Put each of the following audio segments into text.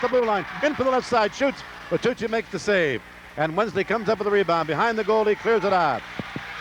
the blue line, in for the left side, shoots. Bertucci makes the save. And Wensley comes up with the rebound. Behind the goal, he clears it out.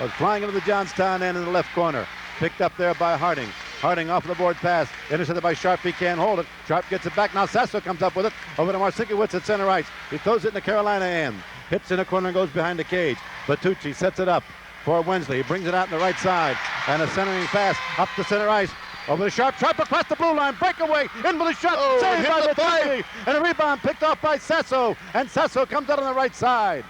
Was flying into the Johnstown end in the left corner. Picked up there by Harding. Harding off the board pass. Intercepted by Sharp. He can't hold it. Sharp gets it back. Now Sasso comes up with it. Over to Marcinkiewicz at center ice. He throws it in the Carolina end. Hits in the corner and goes behind the cage. Bertucci sets it up for Wensley. He brings it out in the right side. And a centering pass up the center ice. Over the Sharp. Sharp across the blue line. Breakaway. In with a shot. Saved by Bertucci. And a rebound picked off by Sasso. And Sasso comes out on the right side.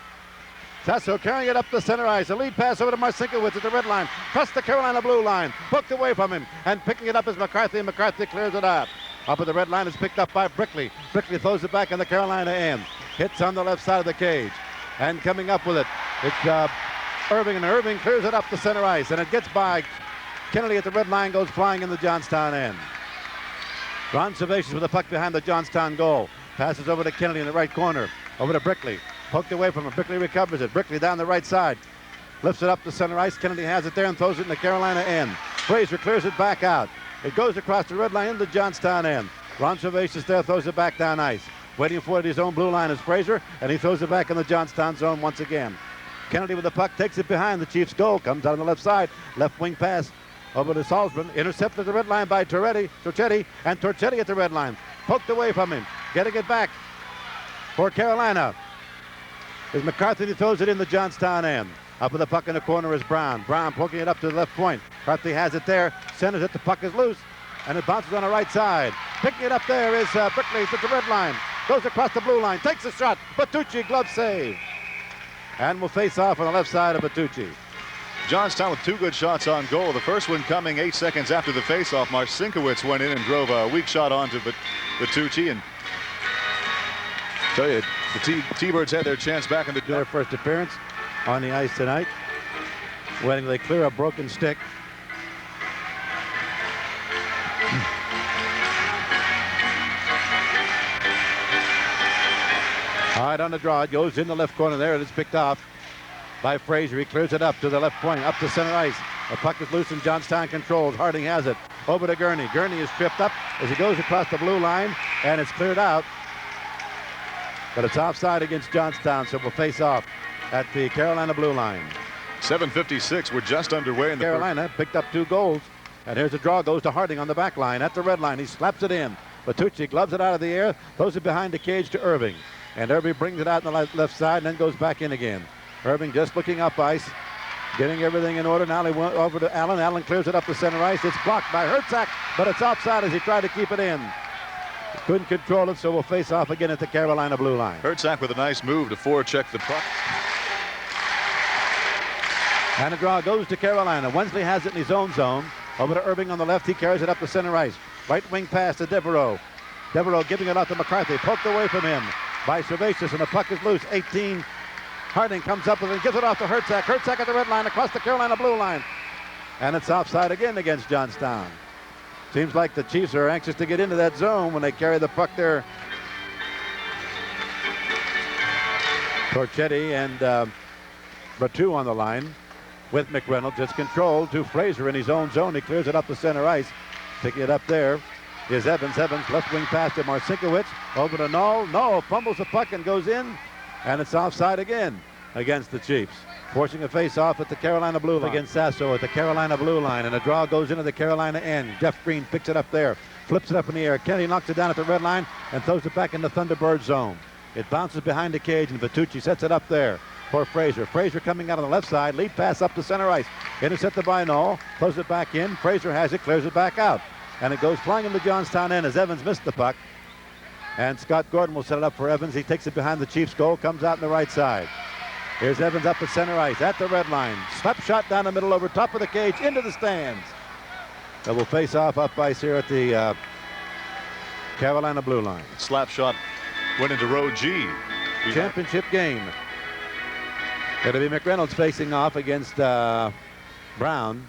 Sasso carrying it up the center ice. A lead pass over to Marcinkiewicz at the red line. Across the Carolina blue line. Poked away from him. And picking it up is McCarthy. McCarthy clears it out. Up at the red line is picked up by Brickley. Brickley throws it back in the Carolina end. Hits on the left side of the cage. And coming up with it, it's Irving. And Irving clears it up the center ice. And it gets by Kennedy at the red line. Goes flying in the Johnstown end. Ron Servatius with the puck behind the Johnstown goal. Passes over to Kennedy in the right corner. Over to Brickley. Poked away from him. Brickley recovers it. Brickley down the right side. Lifts it up the center ice. Kennedy has it there and throws it in the Carolina end. Fraser clears it back out. It goes across the red line into the Johnstown end. Ron Servatius there throws it back down ice. Waiting for it at his own blue line is Fraser, and he throws it back in the Johnstown zone once again. Kennedy with the puck takes it behind the Chiefs' goal. Comes out on the left side. Left wing pass over to Salzman. Intercepted at the red line by Torchetti. And Torchetti at the red line. Poked away from him. Getting it back for Carolina is McCarthy. He throws it in the Johnstown end. Up with the puck in the corner is Brown. Brown poking it up to the left point. McCarthy has it there. Centers it. The puck is loose. And it bounces on the right side. Picking it up there is Brickley at the red line. Goes across the blue line. Takes a shot. Bertucci glove save. And will face off on the left side of Bertucci. Johnstown with two good shots on goal. The first one coming 8 seconds after the faceoff. Marcinkiewicz went in and drove a weak shot onto Bertucci. And tell you, the T-Birds had their chance back in their first appearance on the ice tonight. Waiting they clear a broken stick. All right, on the draw, it goes in the left corner there. It is picked off by Fraser. He clears it up to the left point, up to center ice. The puck is loose and Johnstown controls. Harding has it. Over to Gurney. Gurney is tripped up as he goes across the blue line, and it's cleared out. But it's offside against Johnstown, so we'll face off at the Carolina blue line. 7:56. We're just underway in the Carolina picked up 2 goals. And here's a draw, goes to Harding on the back line at the red line. He slaps it in. Bertucci gloves it out of the air, throws it behind the cage to Irving. And Irving brings it out on the left side and then goes back in again. Irving just looking up ice, getting everything in order. Now he went over to Allen. Allen clears it up the center ice. It's blocked by Hertzak, but it's offside as he tried to keep it in. Couldn't control it, so we'll face off again at the Carolina blue line. Hertzak with a nice move to forecheck the puck. And the draw goes to Carolina. Wensley has it in his own zone. Over to Irving on the left. He carries it up the center ice. Right wing pass to Devereaux. Devereaux giving it out to McCarthy. Poked away from him by Servatius, and the puck is loose. 18. Harding comes up with it and gives it off to Hertzak. Hertzak at the red line across the Carolina blue line. And it's offside again against Johnstown. Seems like the Chiefs are anxious to get into that zone when they carry the puck there. Torchetti and Bertu on the line with McReynolds. It's controlled to Fraser in his own zone. He clears it up the center ice. Picking it up there is Evans. Evans left wing pass to Marcinkiewicz. Over to Null. Null fumbles the puck and goes in. And it's offside again against the Chiefs. Forcing a face-off at the Carolina blue line against Sasso at the Carolina blue line. And a draw goes into the Carolina end. Jeff Green picks it up there. Flips it up in the air. Kennedy knocks it down at the red line and throws it back in the Thunderbird zone. It bounces behind the cage and Bertucci sets it up there for Fraser. Fraser coming out on the left side. Lead pass up to center ice. Intercepted by Null. Throws it back in. Fraser has it. Clears it back out. And it goes flying in the Johnstown end as Evans missed the puck. And Scott Gordon will set it up for Evans. He takes it behind the Chiefs' goal. Comes out on the right side. Here's Evans up at center ice at the red line. Slap shot down the middle over top of the cage into the stands. That will face off up ice here at the Carolina blue line. Slap shot went into row G. Championship game. It'll be McReynolds facing off against Brown.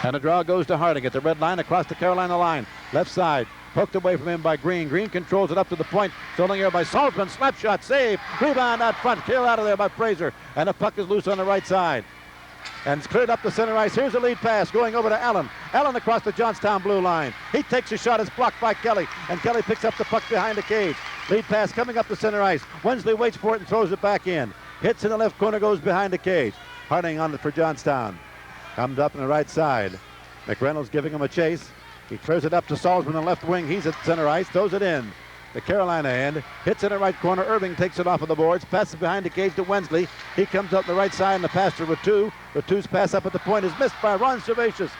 And a draw goes to Harding at the red line across the Carolina line. Left side. Poked away from him by Green. Green controls it up to the point. Stolen here by Salzman. Slap shot. Save. Rebound out front. Clear out of there by Fraser. And the puck is loose on the right side. And it's cleared up the center ice. Here's a lead pass going over to Allen. Allen across the Johnstown blue line. He takes a shot. It's blocked by Kelly. And Kelly picks up the puck behind the cage. Lead pass coming up the center ice. Wensley waits for it and throws it back in. Hits in the left corner, goes behind the cage. Harding on it for Johnstown. Comes up on the right side. McReynolds giving him a chase. He clears it up to Salzman on the left wing. He's at center ice. Throws it in. The Carolina end. Hits in the right corner. Irving takes it off of the boards. Passes behind the cage to Wensley. He comes up the right side and the pass to Ratu. Ratu's pass up at the point is missed by Ron Servatius.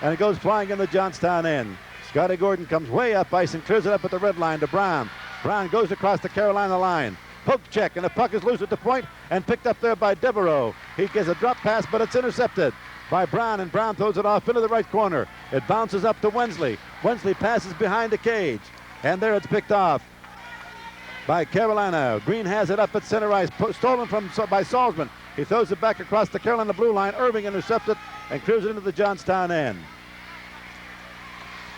And it goes flying in the Johnstown end. Scotty Gordon comes way up ice and clears it up at the red line to Brown. Brown goes across the Carolina line. Poke check, and the puck is loose at the point and picked up there by Devereaux. He gets a drop pass, but it's intercepted by Brown, and Brown throws it off into the right corner. It bounces up to Wensley. Wensley passes behind the cage, and there it's picked off by Carolina. Green has it up at center ice, stolen by Salzman. He throws it back across the Carolina blue line. Irving intercepts it and clears it into the Johnstown end.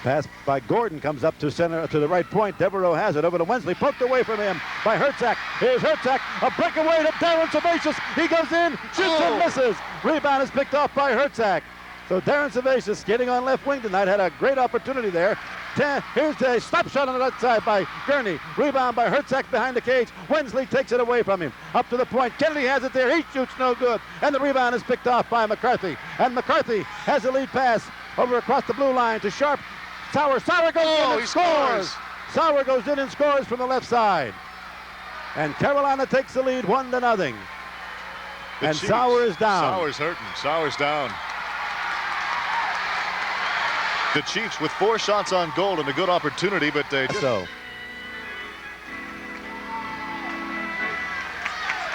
Pass by Gordon comes up to center to the right point. Devereaux has it over to Wensley, poked away from him by Hertzak. Here's Hertzak, a breakaway to Darren Servatius. He goes in, shoots and misses. Rebound is picked off by Hertzak. So Darren Servatius skating on left wing tonight had a great opportunity there. Here's the stop shot on the right side by Gurney. Rebound by Hertzak behind the cage. Wensley takes it away from him. Up to the point. Kennedy has it there. He shoots no good. And the rebound is picked off by McCarthy. And McCarthy has a lead pass over across the blue line to Sharp. Sauer goes in and scores. Sauer goes in and scores from the left side. And Carolina takes the lead 1-0. And Sauer is down. Sauer's hurting. Sauer's down. The Chiefs with 4 shots on goal and a good opportunity, but they just...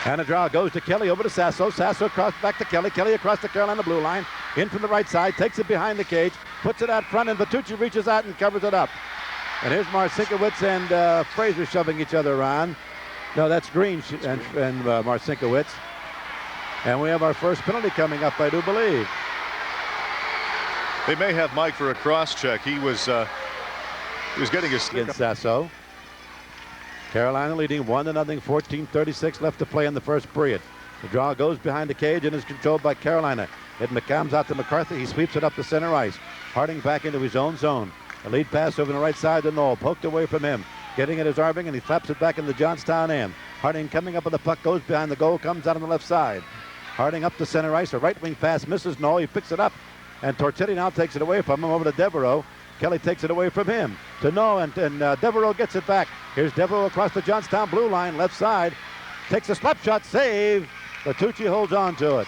And a draw goes to Kelly over to Sasso. Sasso across back to Kelly. Kelly across the Carolina blue line. In from the right side. Takes it behind the cage. Puts it out front, and Vitucci reaches out and covers it up. And here's Marcinkiewicz and Fraser shoving each other around. No, that's Green and Marcinkiewicz. And we have our first penalty coming up, I do believe. They may have Mike for a cross check. He was getting his stick against Sasso. Carolina leading 1-0, 14:36 left to play in the first period. The draw goes behind the cage and is controlled by Carolina. It comes out to McCarthy. He sweeps it up the center ice. Harding back into his own zone. A lead pass over the right side to Knoll. Poked away from him. Getting it is Irving, and he flaps it back in the Johnstown end. Harding coming up with the puck, goes behind the goal, comes out on the left side. Harding up the center ice. A right wing pass misses Knoll. He picks it up, and Torchetti now takes it away from him over to Devereaux. Kelly takes it away from him to Knoll, and Devereaux gets it back. Here's Devereaux across the Johnstown blue line, left side. Takes a slap shot, save. Vitucci holds on to it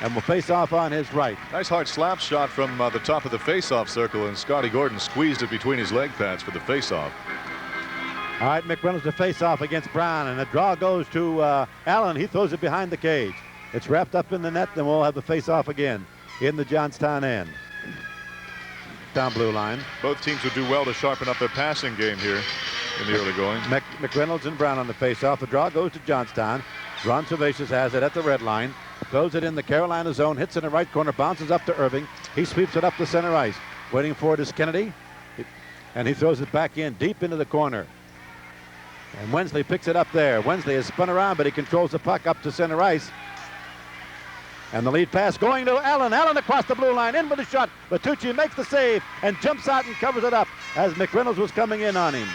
and will face off on his right. Nice hard slap shot from the top of the face-off circle, and Scotty Gordon squeezed it between his leg pads for the face-off. All right, McReynolds to face off against Brown, and the draw goes to Allen. He throws it behind the cage. It's wrapped up in the net, and we'll have the face-off again in the Johnstown end. Down blue line. Both teams would do well to sharpen up their passing game here in the early going. McReynolds and Brown on the face-off. The draw goes to Johnstown. Ron Servatius has it at the red line. Throws it in the Carolina zone. Hits in the right corner. Bounces up to Irving. He sweeps it up the center ice. Waiting for it is Kennedy. And he throws it back in deep into the corner. And Wensley picks it up there. Wensley is spun around, but he controls the puck up to center ice. And the lead pass going to Allen. Allen across the blue line. In with a shot. Vitucci makes the save and jumps out and covers it up as McReynolds was coming in on him.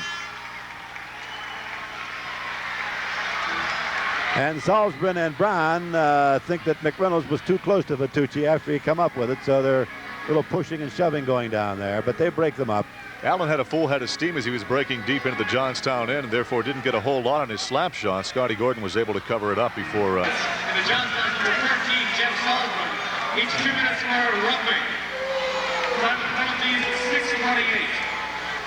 And Salzman and Brown think that McReynolds was too close to Vitucci after he come up with it. So they're a little pushing and shoving going down there. But they break them up. Allen had a full head of steam as he was breaking deep into the Johnstown end, and therefore didn't get a whole lot on his slap shot. Scotty Gordon was able to cover it up before. In the Johnstown number 13, Jeff Salzman. Each 2 minutes for roughing. Time penalties 6:28.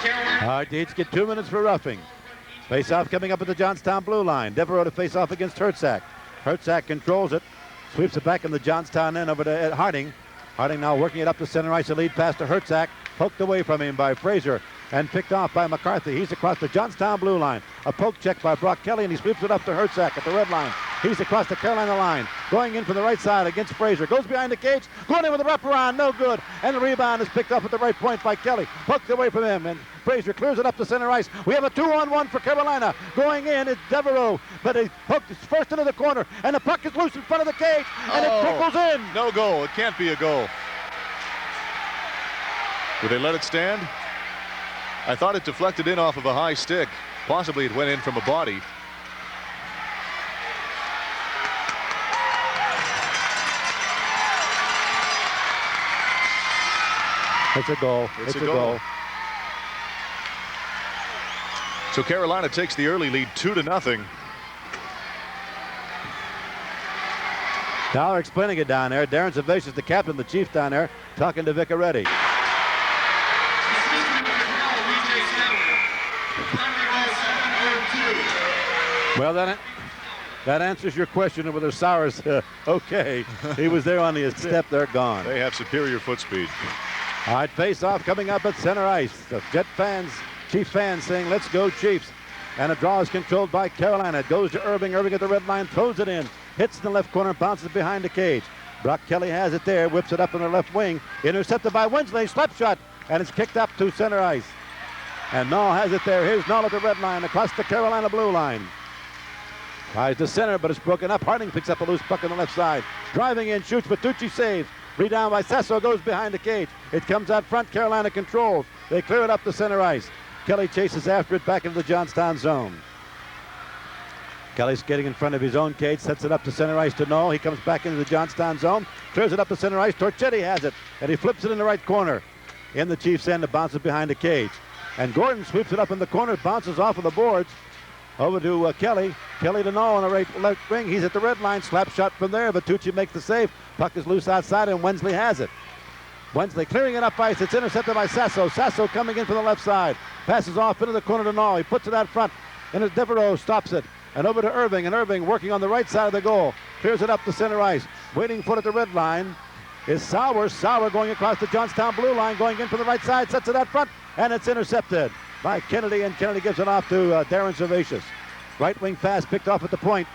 Carolina. All right, they each get 2 minutes for roughing. Face-off coming up at the Johnstown blue line. Devereaux to face off against Hertzak. Hertzak controls it, sweeps it back in the Johnstown end over to Harding. Harding now working it up to center ice. A lead pass to Hertzak. Poked away from him by Fraser and picked off by McCarthy. He's across the Johnstown blue line. A poke check by Brock Kelly, and he sweeps it up to Hertzak at the red line. He's across the Carolina line. Going in from the right side against Frazier. Goes behind the cage. Going in with a wraparound. No good. And the rebound is picked up at the right point by Kelly. Hooked away from him. And Frazier clears it up to center ice. We have a 2-on-1 for Carolina. Going in is Devereaux. But he hooked it first into the corner. And the puck is loose in front of the cage. And it trickles in. No goal. It can't be a goal. Would they let it stand? I thought it deflected in off of a high stick. Possibly it went in from a body. It's a goal. It's a goal. So Carolina takes the early lead 2-0. Now they're explaining it down there. Darren Servatius, the captain of the Chiefs down there, talking to Vicaretti. Well, that answers your question whether Sauer's okay. He was there on the step. They're gone. They have superior foot speed. All right, face-off coming up at center ice. The Chiefs fans saying, let's go Chiefs. And a draw is controlled by Carolina. It goes to Irving. Irving at the red line, throws it in. Hits in the left corner, bounces behind the cage. Brock Kelly has it there, whips it up in the left wing. Intercepted by Winsley, slap shot, and it's kicked up to center ice. And Null has it there. Here's Null at the red line across the Carolina blue line. Tries to center, but it's broken up. Harding picks up a loose puck on the left side. Driving in, shoots, Bertucci saves. Rebound by Sasso, goes behind the cage. It comes out front, Carolina controls. They clear it up to center ice. Kelly chases after it back into the Johnstown zone. Kelly's getting in front of his own cage, sets it up to center ice to Null. He comes back into the Johnstown zone, clears it up to center ice. Torchetti has it, and he flips it in the right corner. In the Chiefs' end, it bounces behind the cage. And Gordon sweeps it up in the corner, bounces off of the boards. Over to Kelly. Kelly to Null on the left wing. He's at the red line. Slap shot from there. Bertucci makes the save. Puck is loose outside, and Wensley has it. Wensley clearing it up ice. It's intercepted by Sasso. Sasso coming in from the left side. Passes off into the corner to Null. He puts it out front. And Devereaux stops it. And over to Irving. And Irving working on the right side of the goal. Clears it up to center ice. Waiting for it at the red line is Sauer. Sauer going across the Johnstown blue line. Going in from the right side. Sets it out front. And it's intercepted by Kennedy, and Kennedy gives it off to Darren Servatius. Right wing pass picked off at the point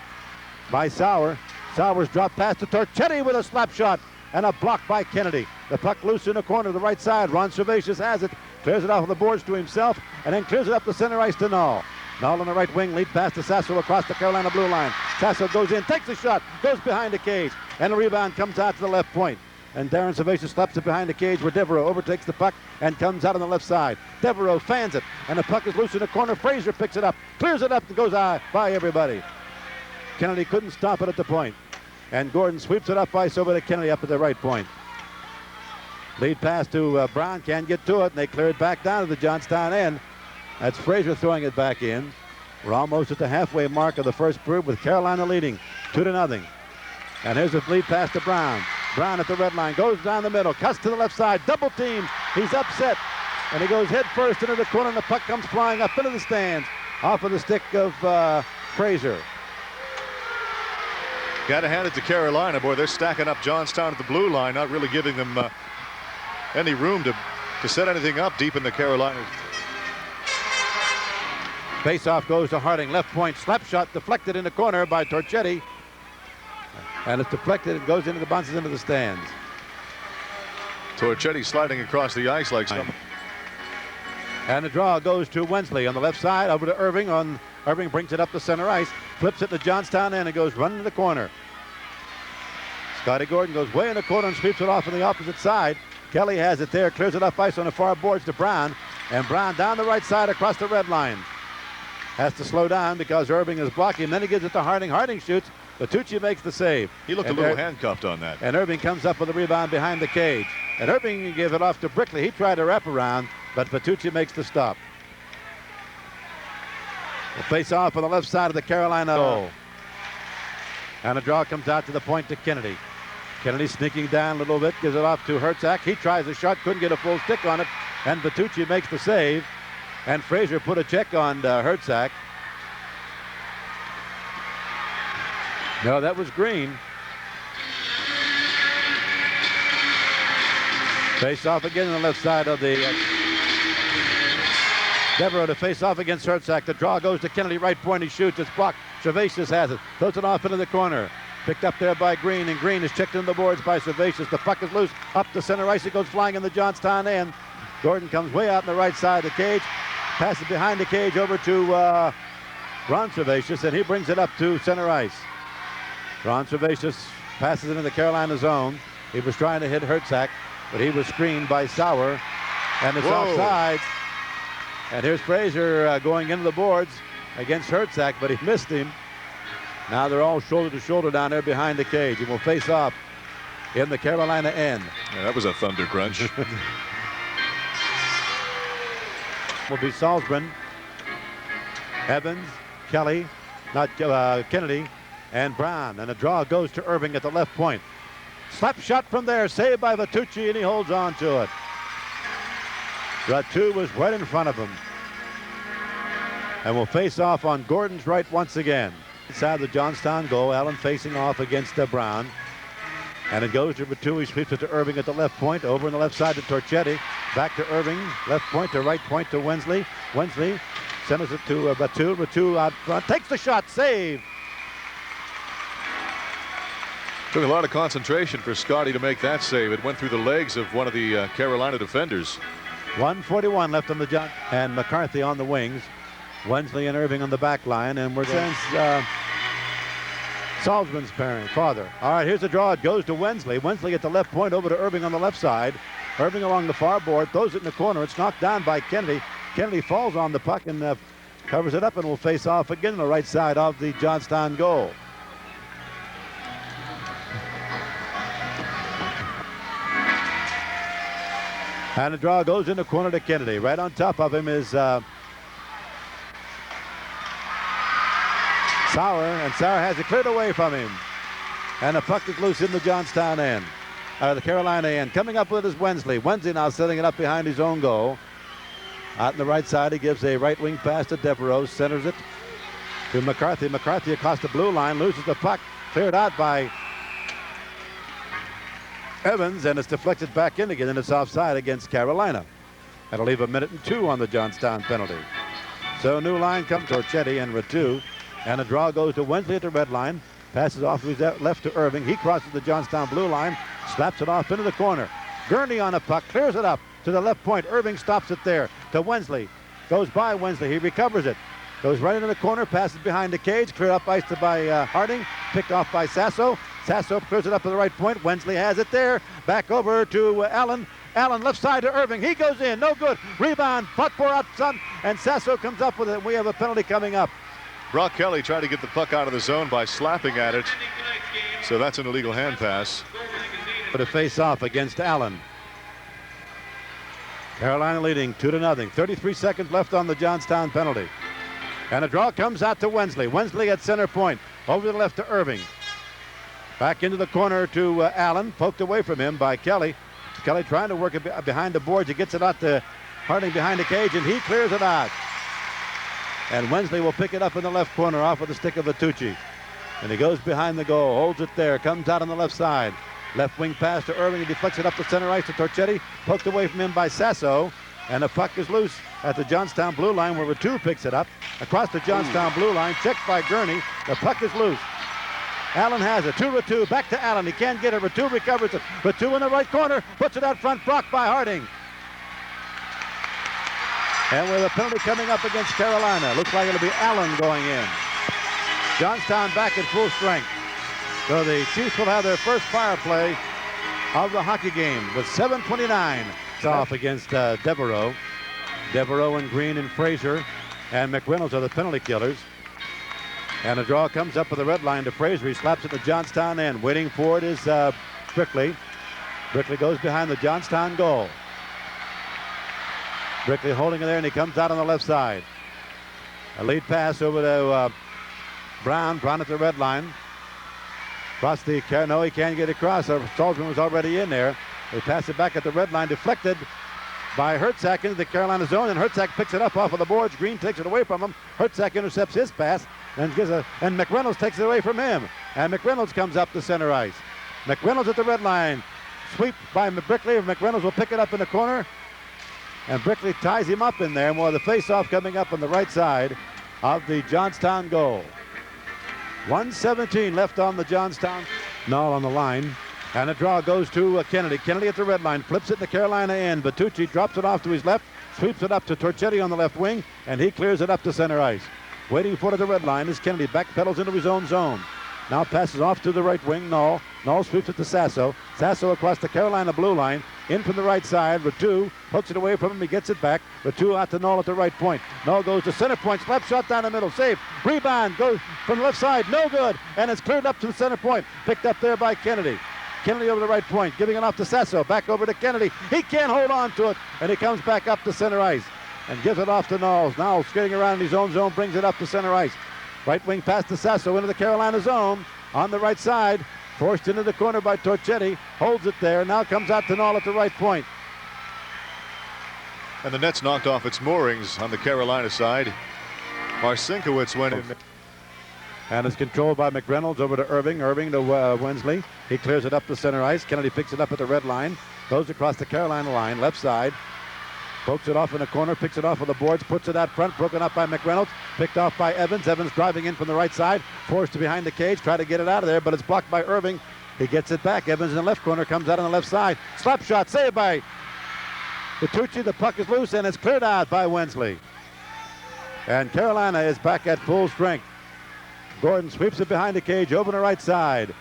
by Sauer. Sauer's dropped pass to Torchetti with a slap shot and a block by Kennedy. The puck loose in the corner to the right side. Ron Servatius has it, clears it off of the boards to himself, and then clears it up the center ice to Null. Null on the right wing, lead pass to Sasso across the Carolina blue line. Sasso goes in, takes a shot, goes behind the cage, and the rebound comes out to the left point. And Darren Servatius slaps it behind the cage where Devereaux overtakes the puck and comes out on the left side. Devereaux fans it, and the puck is loose in the corner. Frazier picks it up, clears it up, and goes by everybody. Kennedy couldn't stop it at the point. And Gordon sweeps it up ice over to Kennedy up at the right point. Lead pass to Brown, can't get to it, and they clear it back down to the Johnstown end. That's Frazier throwing it back in. We're almost at the halfway mark of the first period with Carolina leading 2-0. And here's a lead pass to Brown. Brown at the red line, goes down the middle, cuts to the left side, double team. He's upset, and he goes head first into the corner, and the puck comes flying up into the stands off of the stick of Frazier. Got to hand it to Carolina. Boy, they're stacking up Johnstown at the blue line, not really giving them any room to set anything up deep in the Carolina. Face-off goes to Harding, left point, slap shot deflected in the corner by Torchetti. And it's deflected and goes into the bounces into the stands. Torchetti sliding across the ice like something. And the draw goes to Wensley on the left side, over to Irving. Irving brings it up to center ice, flips it to Johnstown end, and goes running to the corner. Scotty Gordon goes way in the corner and sweeps it off on the opposite side. Kelly has it there, clears it up ice on the far boards to Brown. And Brown down the right side across the red line. Has to slow down because Irving is blocking. Then he gives it to Harding. Harding shoots. Bertucci makes the save. He looked a little handcuffed on that. And Irving comes up with a rebound behind the cage. And Irving gave it off to Brickley. He tried to wrap around, but Bertucci makes the stop. We'll face off on the left side of the Carolina goal. And a draw comes out to the point to Kennedy. Kennedy sneaking down a little bit, gives it off to Hertzak. He tries a shot, couldn't get a full stick on it. And Bertucci makes the save. And Frazier put a check on Hertzak. No, that was Green. Face off again on the left side of the Devereaux to face off against Hertzak. The draw goes to Kennedy, right point. He shoots. It's blocked. Servatius has it. Throws it off into the corner. Picked up there by Green, and Green is checked into the boards by Servatius. The puck is loose. Up to center ice. It goes flying in the Johnstown end. Gordon comes way out on the right side of the cage. Passes behind the cage over to Ron Servatius, and he brings it up to center ice. Ron Servatius passes it into the Carolina zone. He was trying to hit Hertzak, but he was screened by Sauer, and it's offside. And here's Fraser going into the boards against Hertzak, but he missed him. Now they're all shoulder to shoulder down there behind the cage, and will face off in the Carolina end. Yeah, that was a thunder crunch. Will be Salzgren, Evans, Kelly, Kennedy, and Brown. And the draw goes to Irving at the left point. Slap shot from there, saved by Vitucci, and he holds on to it. Ratu was right in front of him. And will face off on Gordon's right once again. Inside the Johnstown goal, Allen facing off against Brown. And it goes to Ratu. He sweeps it to Irving at the left point. Over on the left side to Torchetti. Back to Irving. Left point to right point to Wensley. Wensley sends it to Ratu. Ratu out front. Takes the shot. Save. Took a lot of concentration for Scotty to make that save. It went through the legs of one of the Carolina defenders. 1:41 left on the jump. And McCarthy on the wings. Wensley and Irving on the back line. And we're going Salzman's father. All right, here's the draw. It goes to Wensley. Wensley at the left point over to Irving on the left side. Irving along the far board, throws it in the corner. It's knocked down by Kennedy. Kennedy falls on the puck and covers it up and will face off again on the right side of the Johnstown goal. And the draw goes in the corner to Kennedy. Right on top of him is Sauer, and Sauer has it cleared away from him. And the puck is loose in the Johnstown end, the Carolina end. Coming up with is Wensley. Wensley now setting it up behind his own goal. Out on the right side, he gives a right wing pass to Devereaux, centers it to McCarthy. McCarthy across the blue line, loses the puck, cleared out by Evans, and it's deflected back in again, and it's offside against Carolina. That'll leave 1:02 on the Johnstown penalty. So new line comes Torchetti and Ratu. And the draw goes to Wensley at the red line. Passes off to his left to Irving. He crosses the Johnstown blue line. Slaps it off into the corner. Gurney on a puck. Clears it up to the left point. Irving stops it there to Wensley. Goes by Wensley. He recovers it. Goes right into the corner. Passes behind the cage. Cleared up ice by Harding. Picked off by Sasso. Sasso clears it up to the right point. Wensley has it there. Back over to Allen. Allen left side to Irving. He goes in. No good. Rebound. Fought for out front. And Sasso comes up with it. We have a penalty coming up. Brock Kelly tried to get the puck out of the zone by slapping at it. So that's an illegal hand pass. But a face-off against Allen. Carolina leading 2-0. 33 seconds left on the Johnstown penalty. And a draw comes out to Wensley. Wensley at center point. Over to the left to Irving. Back into the corner to Allen. Poked away from him by Kelly. Kelly trying to work it behind the boards. He gets it out to Harding behind the cage, and he clears it out. And Wensley will pick it up in the left corner off of the stick of Vitucci. And he goes behind the goal, holds it there, comes out on the left side. Left wing pass to Irving, and deflects it up to center ice to Torchetti. Poked away from him by Sasso. And the puck is loose at the Johnstown blue line where Ratu picks it up. Across the Johnstown blue line, checked by Gurney. The puck is loose. Allen has it. To Ratu, back to Allen. He can't get it. Ratu recovers it. Ratu in the right corner, puts it out front, blocked by Harding. And with a penalty coming up against Carolina. Looks like it'll be Allen going in. Johnstown back at full strength. So the Chiefs will have their first power play of the hockey game with 7:29. It's off against Devereaux. Devereaux and Green and Fraser and McReynolds are the penalty killers. And a draw comes up with the red line to Fraser. He slaps it to Johnstown end. Waiting for it is Brickley. Brickley goes behind the Johnstown goal. Brickley holding it there, and he comes out on the left side. A lead pass over to Brown. Brown at the red line. Across the no, he can't get across. Salzman was already in there. They pass it back at the red line, deflected by Hertzak into the Carolina zone, and Hertzak picks it up off of the boards. Green takes it away from him. Hertzak intercepts his pass and and McReynolds takes it away from him. And McReynolds comes up to center ice. McReynolds at the red line. Sweep by Brickley. McReynolds will pick it up in the corner. And Brickley ties him up in there. And we'll have the face-off coming up on the right side of the Johnstown goal. 1:17 left on the Johnstown. Null on the line. And a draw goes to Kennedy. Kennedy at the red line. Flips it in the Carolina end. Bertucci drops it off to his left. Sweeps it up to Torchetti on the left wing. And he clears it up to center ice. Waiting for it at the red line is Kennedy. Backpedals into his own zone. Now passes off to the right wing. Null. Null sweeps it to Sasso. Sasso across the Carolina blue line. In from the right side. Ratu hooks it away from him. He gets it back. Ratu out to Null at the right point. Null goes to center point. Slap shot down the middle. Save. Rebound. Goes from the left side. No good. And it's cleared up to the center point. Picked up there by Kennedy. Kennedy over the right point, giving it off to Sasso. Back over to Kennedy. He can't hold on to it. And he comes back up to center ice and gives it off to Knowles. Knowles skating around in his own zone, brings it up to center ice. Right wing pass to Sasso into the Carolina zone. On the right side, forced into the corner by Torchetti. Holds it there. Now comes out to Knoll at the right point. And the net's knocked off its moorings on the Carolina side. Marcinkiewicz went in. And it's controlled by McReynolds over to Irving. Irving to Wensley. He clears it up to center ice. Kennedy picks it up at the red line. Goes across the Carolina line, left side. Pokes it off in the corner, picks it off of the boards, puts it out front, broken up by McReynolds. Picked off by Evans. Evans driving in from the right side. Forced to behind the cage, try to get it out of there, but it's blocked by Irving. He gets it back. Evans in the left corner, comes out on the left side. Slap shot, saved by Bertucci. The puck is loose, and it's cleared out by Wensley. And Carolina is back at full strength. Gordon sweeps it behind the cage over the right side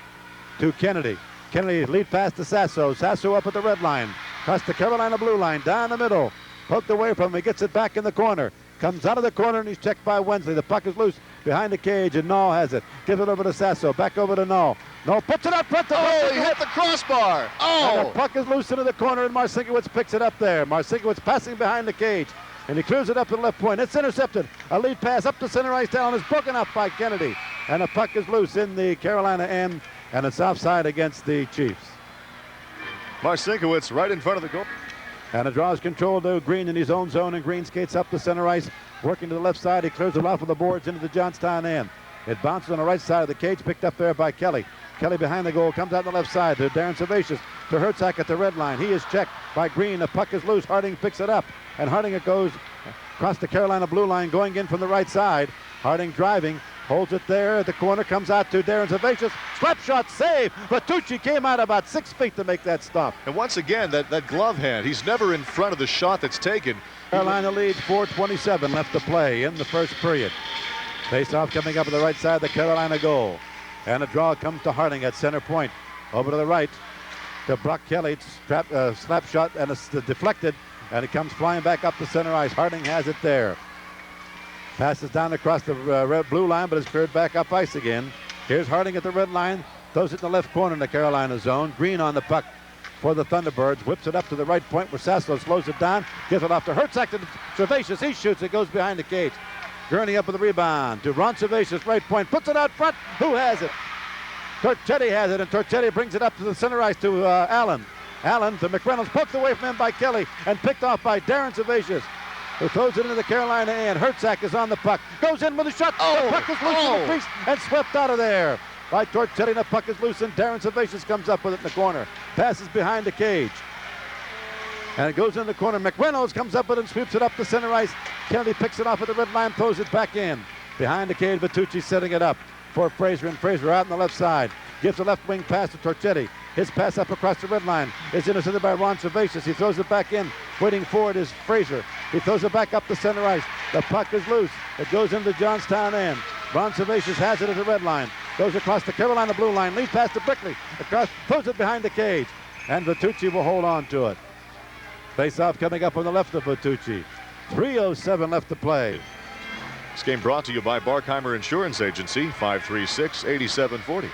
to Kennedy. Kennedy lead pass to Sasso. Sasso up at the red line. Across the Carolina blue line. Down the middle. Poked away from him. He gets it back in the corner. Comes out of the corner and he's checked by Wensley. The puck is loose behind the cage and Null has it. Gives it over to Sasso. Back over to Null. Null puts it up front. Oh, he hit the crossbar. And the puck is loose into the corner and Marcinkiewicz picks it up there. Marcinkiewicz passing behind the cage. And he clears it up to the left point. It's intercepted. A lead pass up to center ice down is broken up by Kennedy. And the puck is loose in the Carolina end. And it's offside against the Chiefs. Marcinkiewicz right in front of the goal. And a draw is controlled to Green in his own zone. And Green skates up to center ice. Working to the left side. He clears it off of the boards into the Johnstown end. It bounces on the right side of the cage. Picked up there by Kelly. Kelly behind the goal. Comes out on the left side to Darren Servatius. To Hertzak at the red line. He is checked by Green. The puck is loose. Harding picks it up. And Harding it goes across the Carolina blue line, going in from the right side. Harding driving, holds it there at the corner, comes out to Darren Servatius. Slap shot, save. Bertucci came out about 6 feet to make that stop. And once again, that glove hand, he's never in front of the shot that's taken. Carolina leads 4:27 left to play in the first period. Face-off coming up at the right side of the Carolina goal. And a draw comes to Harding at center point. Over to the right to Brock Kelly. Slap shot, and it's deflected. And it comes flying back up to center ice. Harding has it there. Passes down across the red blue line, but it's cleared back up ice again. Here's Harding at the red line. Throws it in the left corner in the Carolina zone. Green on the puck for the Thunderbirds. Whips it up to the right point where Sasso slows it down. Gives it off to Hertzak to Servatius. He shoots. It goes behind the cage. Gurney up with the rebound to Ron Servatius. Right point. Puts it out front. Who has it? Torchetti has it, and Torchetti brings it up to the center ice to Allen. Allen to McReynolds, poked away from him by Kelly and picked off by Darren Servatius, who throws it into the Carolina end. Hertzak is on the puck, goes in with a shot. The puck is loose in the crease and swept out of there by Torchetti. The puck is loose and Darren Servatius comes up with it in the corner. Passes behind the cage. And it goes in the corner. McReynolds comes up with it and sweeps it up the center ice. Kennedy picks it off at the red line, throws it back in. Behind the cage, Bertucci setting it up for Fraser, and Fraser out on the left side. Gives a left wing pass to Torchetti. His pass up across the red line is intercepted by Ron Servatius. He throws it back in. Waiting for it is Fraser. He throws it back up the center ice. The puck is loose. It goes into the Johnstown end. Ron Servatius has it at the red line. Goes across the Carolina blue line. Leads pass to Brickley. Across, throws it behind the cage. And Bertucci will hold on to it. Face-off coming up on the left of Bertucci. 3:07 left to play. This game brought to you by Barkheimer Insurance Agency, 536-8740.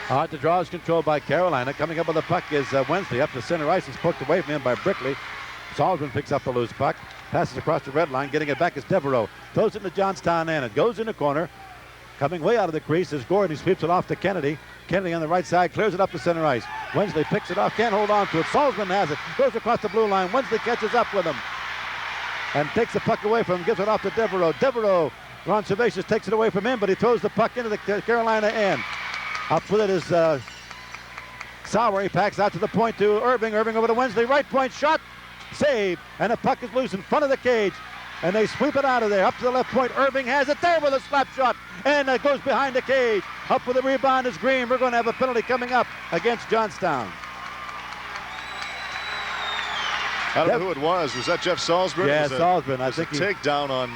The draw is controlled by Carolina. Coming up with the puck is Wensley up to center ice. It's poked away from him by Brickley. Salzman picks up the loose puck. Passes across the red line. Getting it back is Devereaux. Throws it in the Johnstown end. It goes in the corner. Coming way out of the crease is Gordon. He sweeps it off to Kennedy. Kennedy on the right side clears it up to center ice. Wensley picks it off. Can't hold on to it. Salzman has it. Goes across the blue line. Wensley catches up with him and takes the puck away from him. Gives it off to Devereaux. Devereaux. Ron Servatius takes it away from him, but he throws the puck into the Carolina end. Up with it is Sauer. He packs out to the point to Irving. Irving over to Wensley. Right point shot. Save, and the puck is loose in front of the cage. And they sweep it out of there. Up to the left point. Irving has it there with a slap shot. And it goes behind the cage. Up with the rebound is Green. We're going to have a penalty coming up against Johnstown. I don't know who it was. Was that Jeff Salzburn? Yeah, Salzburn. I think he takedown on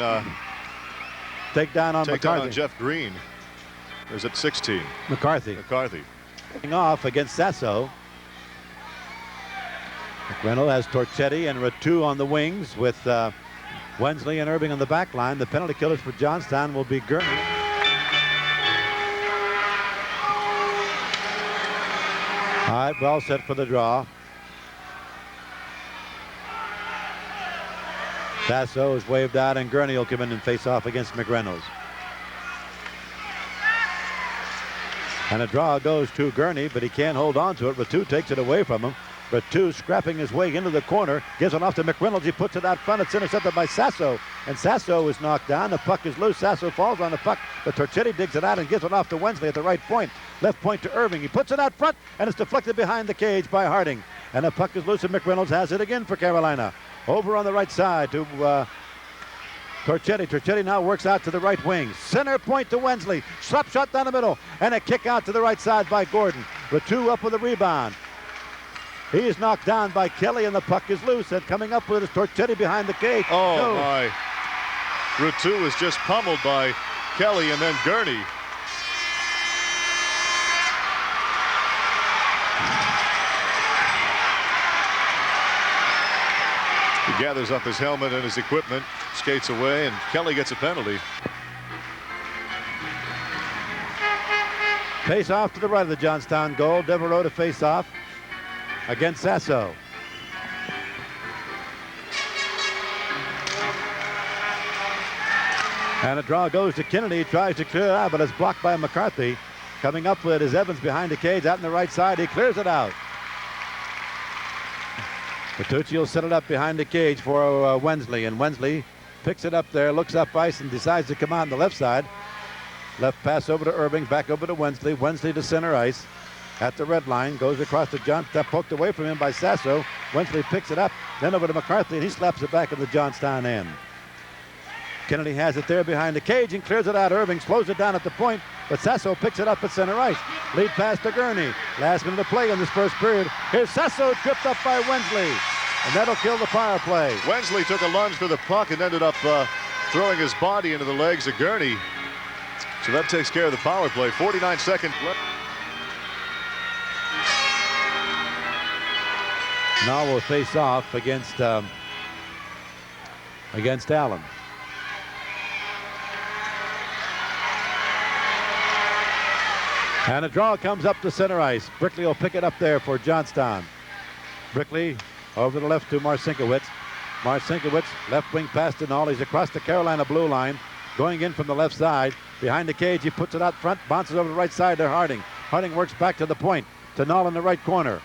McCarthy. on Jeff Green. Or is it 16? McCarthy. Off against Sasso. McReynolds has Torchetti and Ratu on the wings with Wensley and Irving on the back line. The penalty killers for Johnstown will be Gurney. All right, well set for the draw. Sasso is waved out, and Gurney will come in and face off against McReynolds. And a draw goes to Gurney, but he can't hold on to it. Ratu takes it away from him. Ratu scrapping his way into the corner, gives it off to McReynolds. He puts it out front. It's intercepted by Sasso, and Sasso is knocked down. The puck is loose. Sasso falls on the puck, but Torchetti digs it out and gives it off to Wensley at the right point. Left point to Irving. He puts it out front, and it's deflected behind the cage by Harding. And the puck is loose, and McReynolds has it again for Carolina. Over on the right side to Torchetti. Torchetti now works out to the right wing. Center point to Wensley. Slap shot down the middle, and a kick out to the right side by Gordon. Ratu up with a rebound. He is knocked down by Kelly, and the puck is loose. And coming up with it is Torchetti behind the cage. Oh, my. Ratu is just pummeled by Kelly and then Gurney. He gathers up his helmet and his equipment, skates away, and Kelly gets a penalty. Face off to the right of the Johnstown goal. Devereaux to face off against Sasso. And a draw goes to Kennedy. He tries to clear it out, but it's blocked by McCarthy. Coming up with it is Evans behind the cage, out on the right side. He clears it out. Bertucci will set it up behind the cage for Wensley, and Wensley picks it up there, looks up ice, and decides to come out on the left side. Left pass over to Irving, back over to Wensley. Wensley to center ice at the red line, goes across to Johnstown, poked away from him by Sasso. Wensley picks it up, then over to McCarthy, and he slaps it back in the Johnstown end. Kennedy has it there behind the cage and clears it out. Irving slows it down at the point, but Sasso picks it up at center ice. Lead pass to Gurney. Last minute of play in this first period. Here's Sasso, tripped up by Wensley, and that'll kill the power play. Wensley took a lunge for the puck and ended up throwing his body into the legs of Gurney. So that takes care of the power play. 49 seconds left. Now we'll face off against Allen. And a draw comes up to center ice. Brickley will pick it up there for Johnstown. Brickley over the left to Marcinkiewicz. Marcinkiewicz, left wing pass to Nall. He's across the Carolina blue line. Going in from the left side. Behind the cage, he puts it out front. Bounces over the right side to Harding. Harding works back to the point. To Nall in the right corner.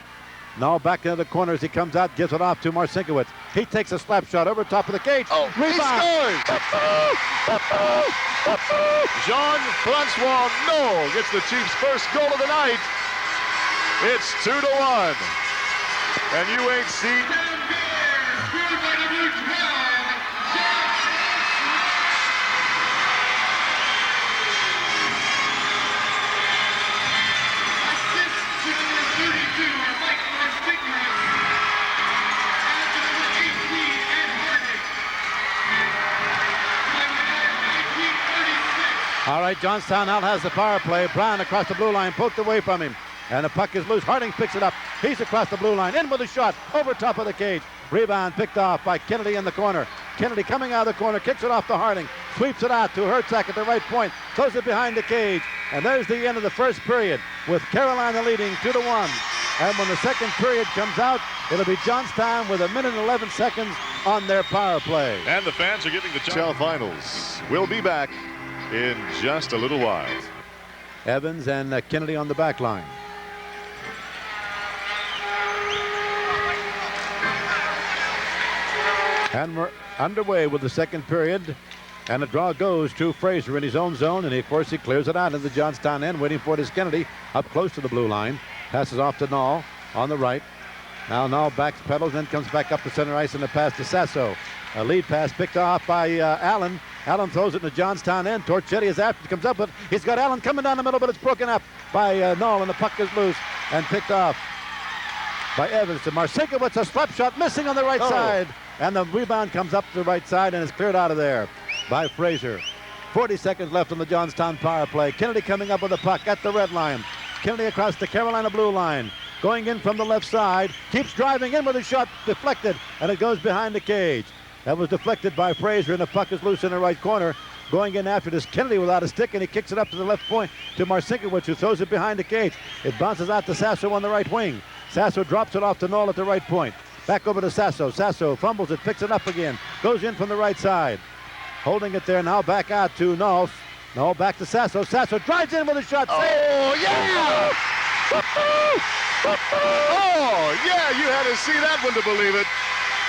Nall back into the corner as he comes out. Gives it off to Marcinkiewicz. He takes a slap shot over top of the cage. Oh, rebound. He scores! Jean-Francois Noll gets the Chiefs' first goal of the night. It's 2-1. And you ain't seen... All right, Johnstown now has the power play. Brown across the blue line, poked away from him. And the puck is loose. Harding picks it up. He's across the blue line. In with a shot. Over top of the cage. Rebound picked off by Kennedy in the corner. Kennedy coming out of the corner. Kicks it off to Harding. Sweeps it out to Hertzak at the right point. Throws it behind the cage. And there's the end of the first period with Carolina leading 2-1. And when the second period comes out, it'll be Johnstown with 1 minute and 11 seconds on their power play. And the fans are giving the ECHL finals. We'll be back in just a little while. Evans and Kennedy on the back line. And we're underway with the second period. And the draw goes to Fraser in his own zone. And of course he clears it out in the Johnstown end, waiting for it is Kennedy up close to the blue line. Passes off to Nall on the right. Now Null backs pedals, then comes back up the center ice and the pass to Sasso. A lead pass picked off by Allen. Allen throws it in the Johnstown end. Torchetti is after it, comes up, but he's got Allen coming down the middle, but it's broken up by Null, and the puck is loose and picked off by Evans to Marcinkiewicz. A slap shot missing on the right side, and the rebound comes up to the right side and is cleared out of there by Fraser. 40 seconds left on the Johnstown power play. Kennedy coming up with the puck at the red line. Kennedy across the Carolina blue line. Going in from the left side. Keeps driving in with a shot deflected, and it goes behind the cage. That was deflected by Fraser, and the puck is loose in the right corner. Going in after this, Kennedy without a stick, and he kicks it up to the left point to Marcinkiewicz, who throws it behind the cage. It bounces out to Sasso on the right wing. Sasso drops it off to Null at the right point. Back over to Sasso. Sasso fumbles it, picks it up again. Goes in from the right side. Holding it there now, back out to Null. Null back to Sasso. Sasso drives in with a shot. Oh, yeah! Oh, yeah, you had to see that one to believe it.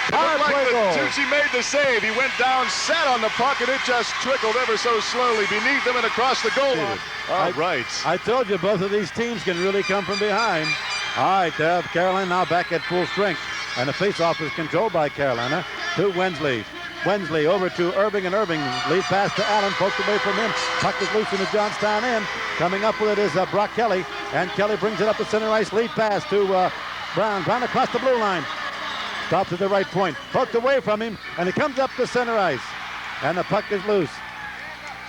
It looked like the Tucci made the save. He went down, sat on the puck, and it just trickled ever so slowly beneath him and across the goal line. All right. I told you both of these teams can really come from behind. All right, Carolina now back at full strength. And the faceoff is controlled by Carolina to Wensley. Wensley over to Irving, and Irving lead pass to Allen, poked away from him. Puck is loose in the Johnstown end. Coming up with it is Brock Kelly, and Kelly brings it up the center ice. Lead pass to Brown. Brown across the blue line. Stops at the right point. Poked away from him, and it comes up the center ice. And the puck is loose.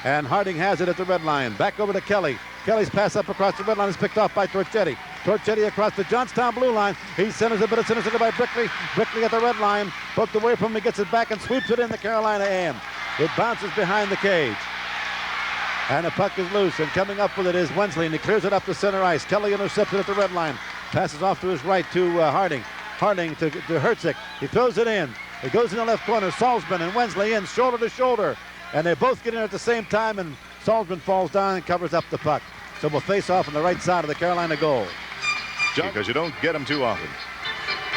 And Harding has it at the red line. Back over to Kelly. Kelly's pass up across the red line is picked off by Torchetti. Torchetti across the Johnstown blue line. He centers it, but it's intercepted by Brickley. Brickley at the red line. Poked away from him. He gets it back and sweeps it in the Carolina end. It bounces behind the cage. And the puck is loose. And coming up with it is Wensley, and he clears it up the center ice. Kelly intercepts it at the red line. Passes off to his right to Harding. Harding to Hertzig. He throws it in. It goes in the left corner. Salzman and Wensley in shoulder to shoulder. And they both get in at the same time, and Salzman falls down and covers up the puck. So we'll face off on the right side of the Carolina goal. Because you don't get them too often.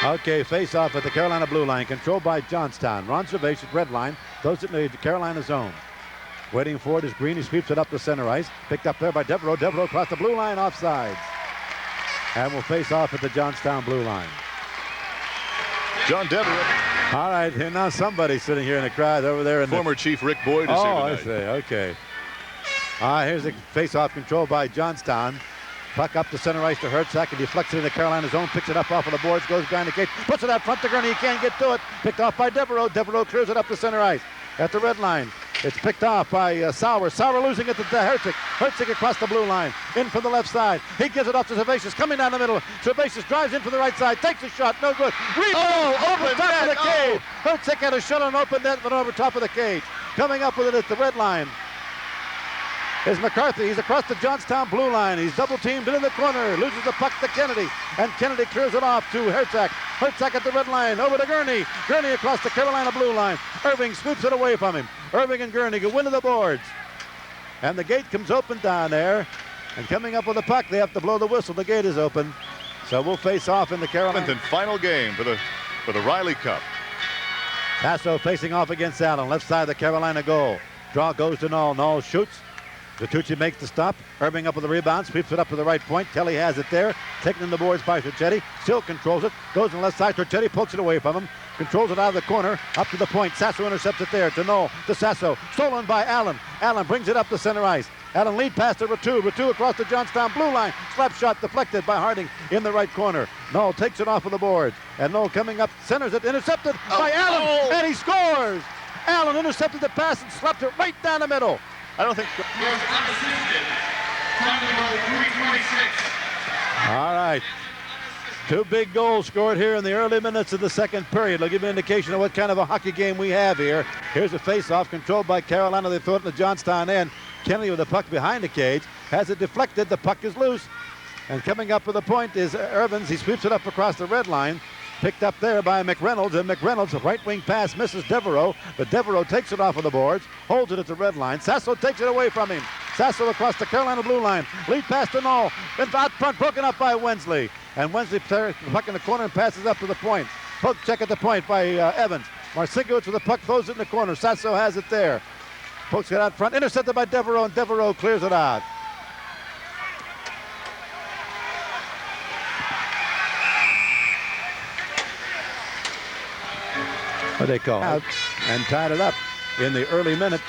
Okay, face off at the Carolina blue line, controlled by Johnstown. Ron Servais at red line, throws it in the Carolina zone. Waiting for it is Green. He sweeps it up the center ice. Picked up there by Devereaux. Devereaux across the blue line, offsides. And we'll face off at the Johnstown blue line. John Devereaux. All right, here now somebody's sitting here in the crowd over there. In Former Chief Rick Boyd is here tonight. I see, okay. Here's the face-off controlled by Johnstown. Puck up the center ice to Hertzak, and deflects it in the Carolina zone, picks it up off of the boards, goes behind the cage, puts it out front to Gurney. He can't get to it. Picked off by Devereaux. Devereaux clears it up the center ice at the red line. It's picked off by Sauer. Sauer losing it to Hertzig. Hertzig across the blue line, in from the left side. He gives it off to Servais, coming down the middle. Servais drives in from the right side, takes a shot, no good. Rebound over top of the cage. Hertzig had a shot on open net, but over top of the cage. Coming up with it at the red line is McCarthy. He's across the Johnstown blue line. He's double teamed into the corner. Loses the puck to Kennedy. And Kennedy clears it off to Hertzak. Hertzak at the red line. Over to Gurney. Gurney across the Carolina blue line. Irving scoops it away from him. Irving and Gurney go into the boards. And the gate comes open down there. And coming up with the puck, they have to blow the whistle. The gate is open. So we'll face off in the Carolina. And final game for the Riley Cup. Tasso facing off against Allen. Left side of the Carolina goal. Draw goes to Null. Null shoots. Tucci makes the stop. Irving up with the rebound, sweeps it up to the right point. Kelly has it there. Taken in the boards by Torchetti. Still controls it. Goes on the left side. Torchetti pokes it away from him. Controls it out of the corner. Up to the point. Sasso intercepts it there to Null. To Sasso. Stolen by Allen. Allen brings it up the center ice. Allen lead pass to Ratu. Ratu across the Johnstown blue line. Slap shot deflected by Harding in the right corner. Null takes it off of the boards. And Null coming up, centers it. Intercepted by Allen. And he scores. Allen intercepted the pass and slapped it right down the middle. I don't think. All right. Two big goals scored here in the early minutes of the second period. They'll give you an indication of what kind of a hockey game we have here. Here's a face-off controlled by Carolina. They throw it in the Johnstown end. Kennedy with the puck behind the cage. Has it deflected. The puck is loose. And coming up with the point is Irvins. He sweeps it up across the red line. Picked up there by McReynolds, and McReynolds, a right wing pass, misses Devereaux, but Devereaux takes it off of the boards, holds it at the red line. Sasso takes it away from him. Sasso across the Carolina blue line. Lead pass to Null. Then out front, broken up by Wensley. And Wensley tears the puck in the corner and passes up to the point. Poke check at the point by Evans. Marcinkiewicz with the puck, throws it in the corner. Sasso has it there. Pokes it out front, intercepted by Devereaux, and Devereaux clears it out. what they call out, and tied it up in the early minutes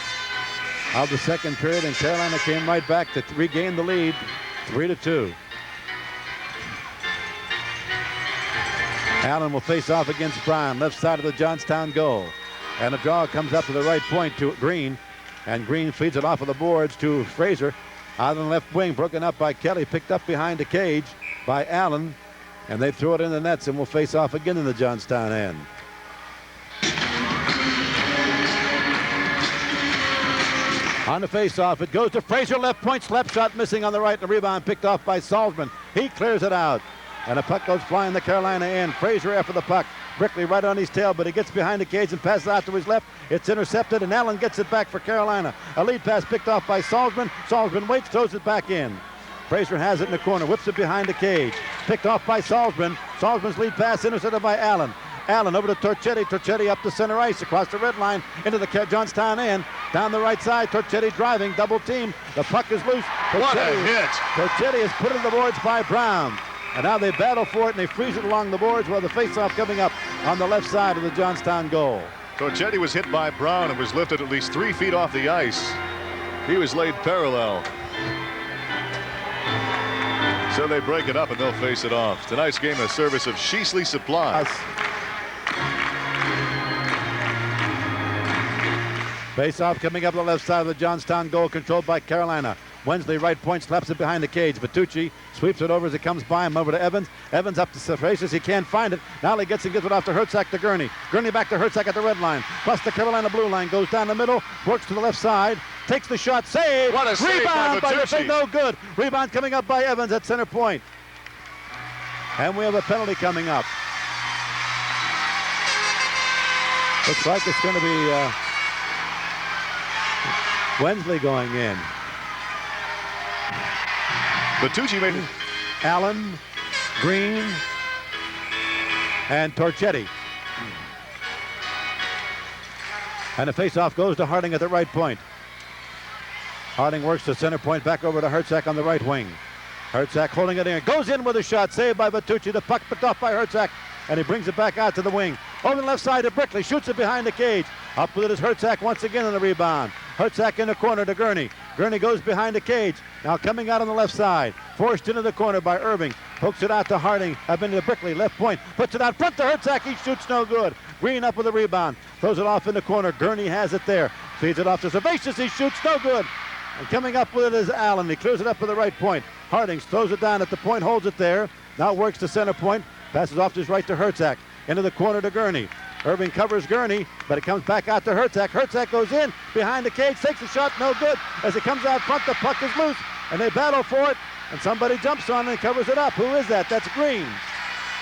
of the second period, and Carolina came right back to regain the lead, 3-2. Allen will face off against Brown, left side of the Johnstown goal. And the draw comes up to the right point to Green. And Green feeds it off of the boards to Fraser. Out on the left wing, broken up by Kelly, picked up behind the cage by Allen. And they throw it in the nets and will face off again in the Johnstown end. On the face-off, it goes to Fraser, left point, slap shot missing on the right. The rebound picked off by Salzman. He clears it out. And the puck goes flying the Carolina end. Fraser after the puck. Brickley right on his tail, but he gets behind the cage and passes out to his left. It's intercepted, and Allen gets it back for Carolina. A lead pass picked off by Salzman. Salzman waits, throws it back in. Fraser has it in the corner, whips it behind the cage. Picked off by Salzman. Salzman's lead pass intercepted by Allen. Allen over to Torchetti. Torchetti up the center ice, across the red line, into the Johnstown end. Down the right side, Torchetti driving, double team. The puck is loose. What a hit! Torchetti is put in the boards by Brown. And now they battle for it, and they freeze it along the boards while the faceoff coming up on the left side of the Johnstown goal. Torchetti was hit by Brown and was lifted at least 3 feet off the ice. He was laid parallel. So they break it up and they'll face it off. Tonight's game, a service of Sheasley Supply. Face-off coming up on the left side of the Johnstown goal, controlled by Carolina. Wensley, right point, slaps it behind the cage. Bertucci sweeps it over as it comes by him, over to Evans. Evans up to Fraser. He can't find it. Now he gets it off to Hertzak to Gurney. Gurney back to Hertzak at the red line. Plus the Carolina blue line. Goes down the middle, works to the left side. Takes the shot, save. What a save Rebound by Bertucci. No good. Rebound coming up by Evans at center point. And we have a penalty coming up. Looks like it's going to be Wensley going in. Bertucci made it. Allen, Green, and Torchetti. And the faceoff goes to Harding at the right point. Harding works to center point, back over to Hertzak on the right wing. Hertzak holding it in. Goes in with a shot, saved by Bertucci. The puck picked off by Hertzak, and he brings it back out to the wing. Over the left side to Brickley, shoots it behind the cage. Up with it is Hertzak once again on the rebound. Hertzak in the corner to Gurney. Gurney goes behind the cage. Now coming out on the left side. Forced into the corner by Irving. Pokes it out to Harding. Up into Brickley, left point. Puts it out front to Hertzak. He shoots no good. Green up with the rebound. Throws it off in the corner. Gurney has it there. Feeds it off to Servatius. He shoots no good. And coming up with it is Allen. He clears it up to the right point. Harding throws it down at the point, holds it there. Now works to center point. Passes off to his right to Hertzak. Into the corner to Gurney. Irving covers Gurney, but it comes back out to Hertzak. Hertzak goes in behind the cage, takes a shot, no good. As it comes out front, the puck is loose, and they battle for it, and somebody jumps on it and covers it up. Who is that? That's Green.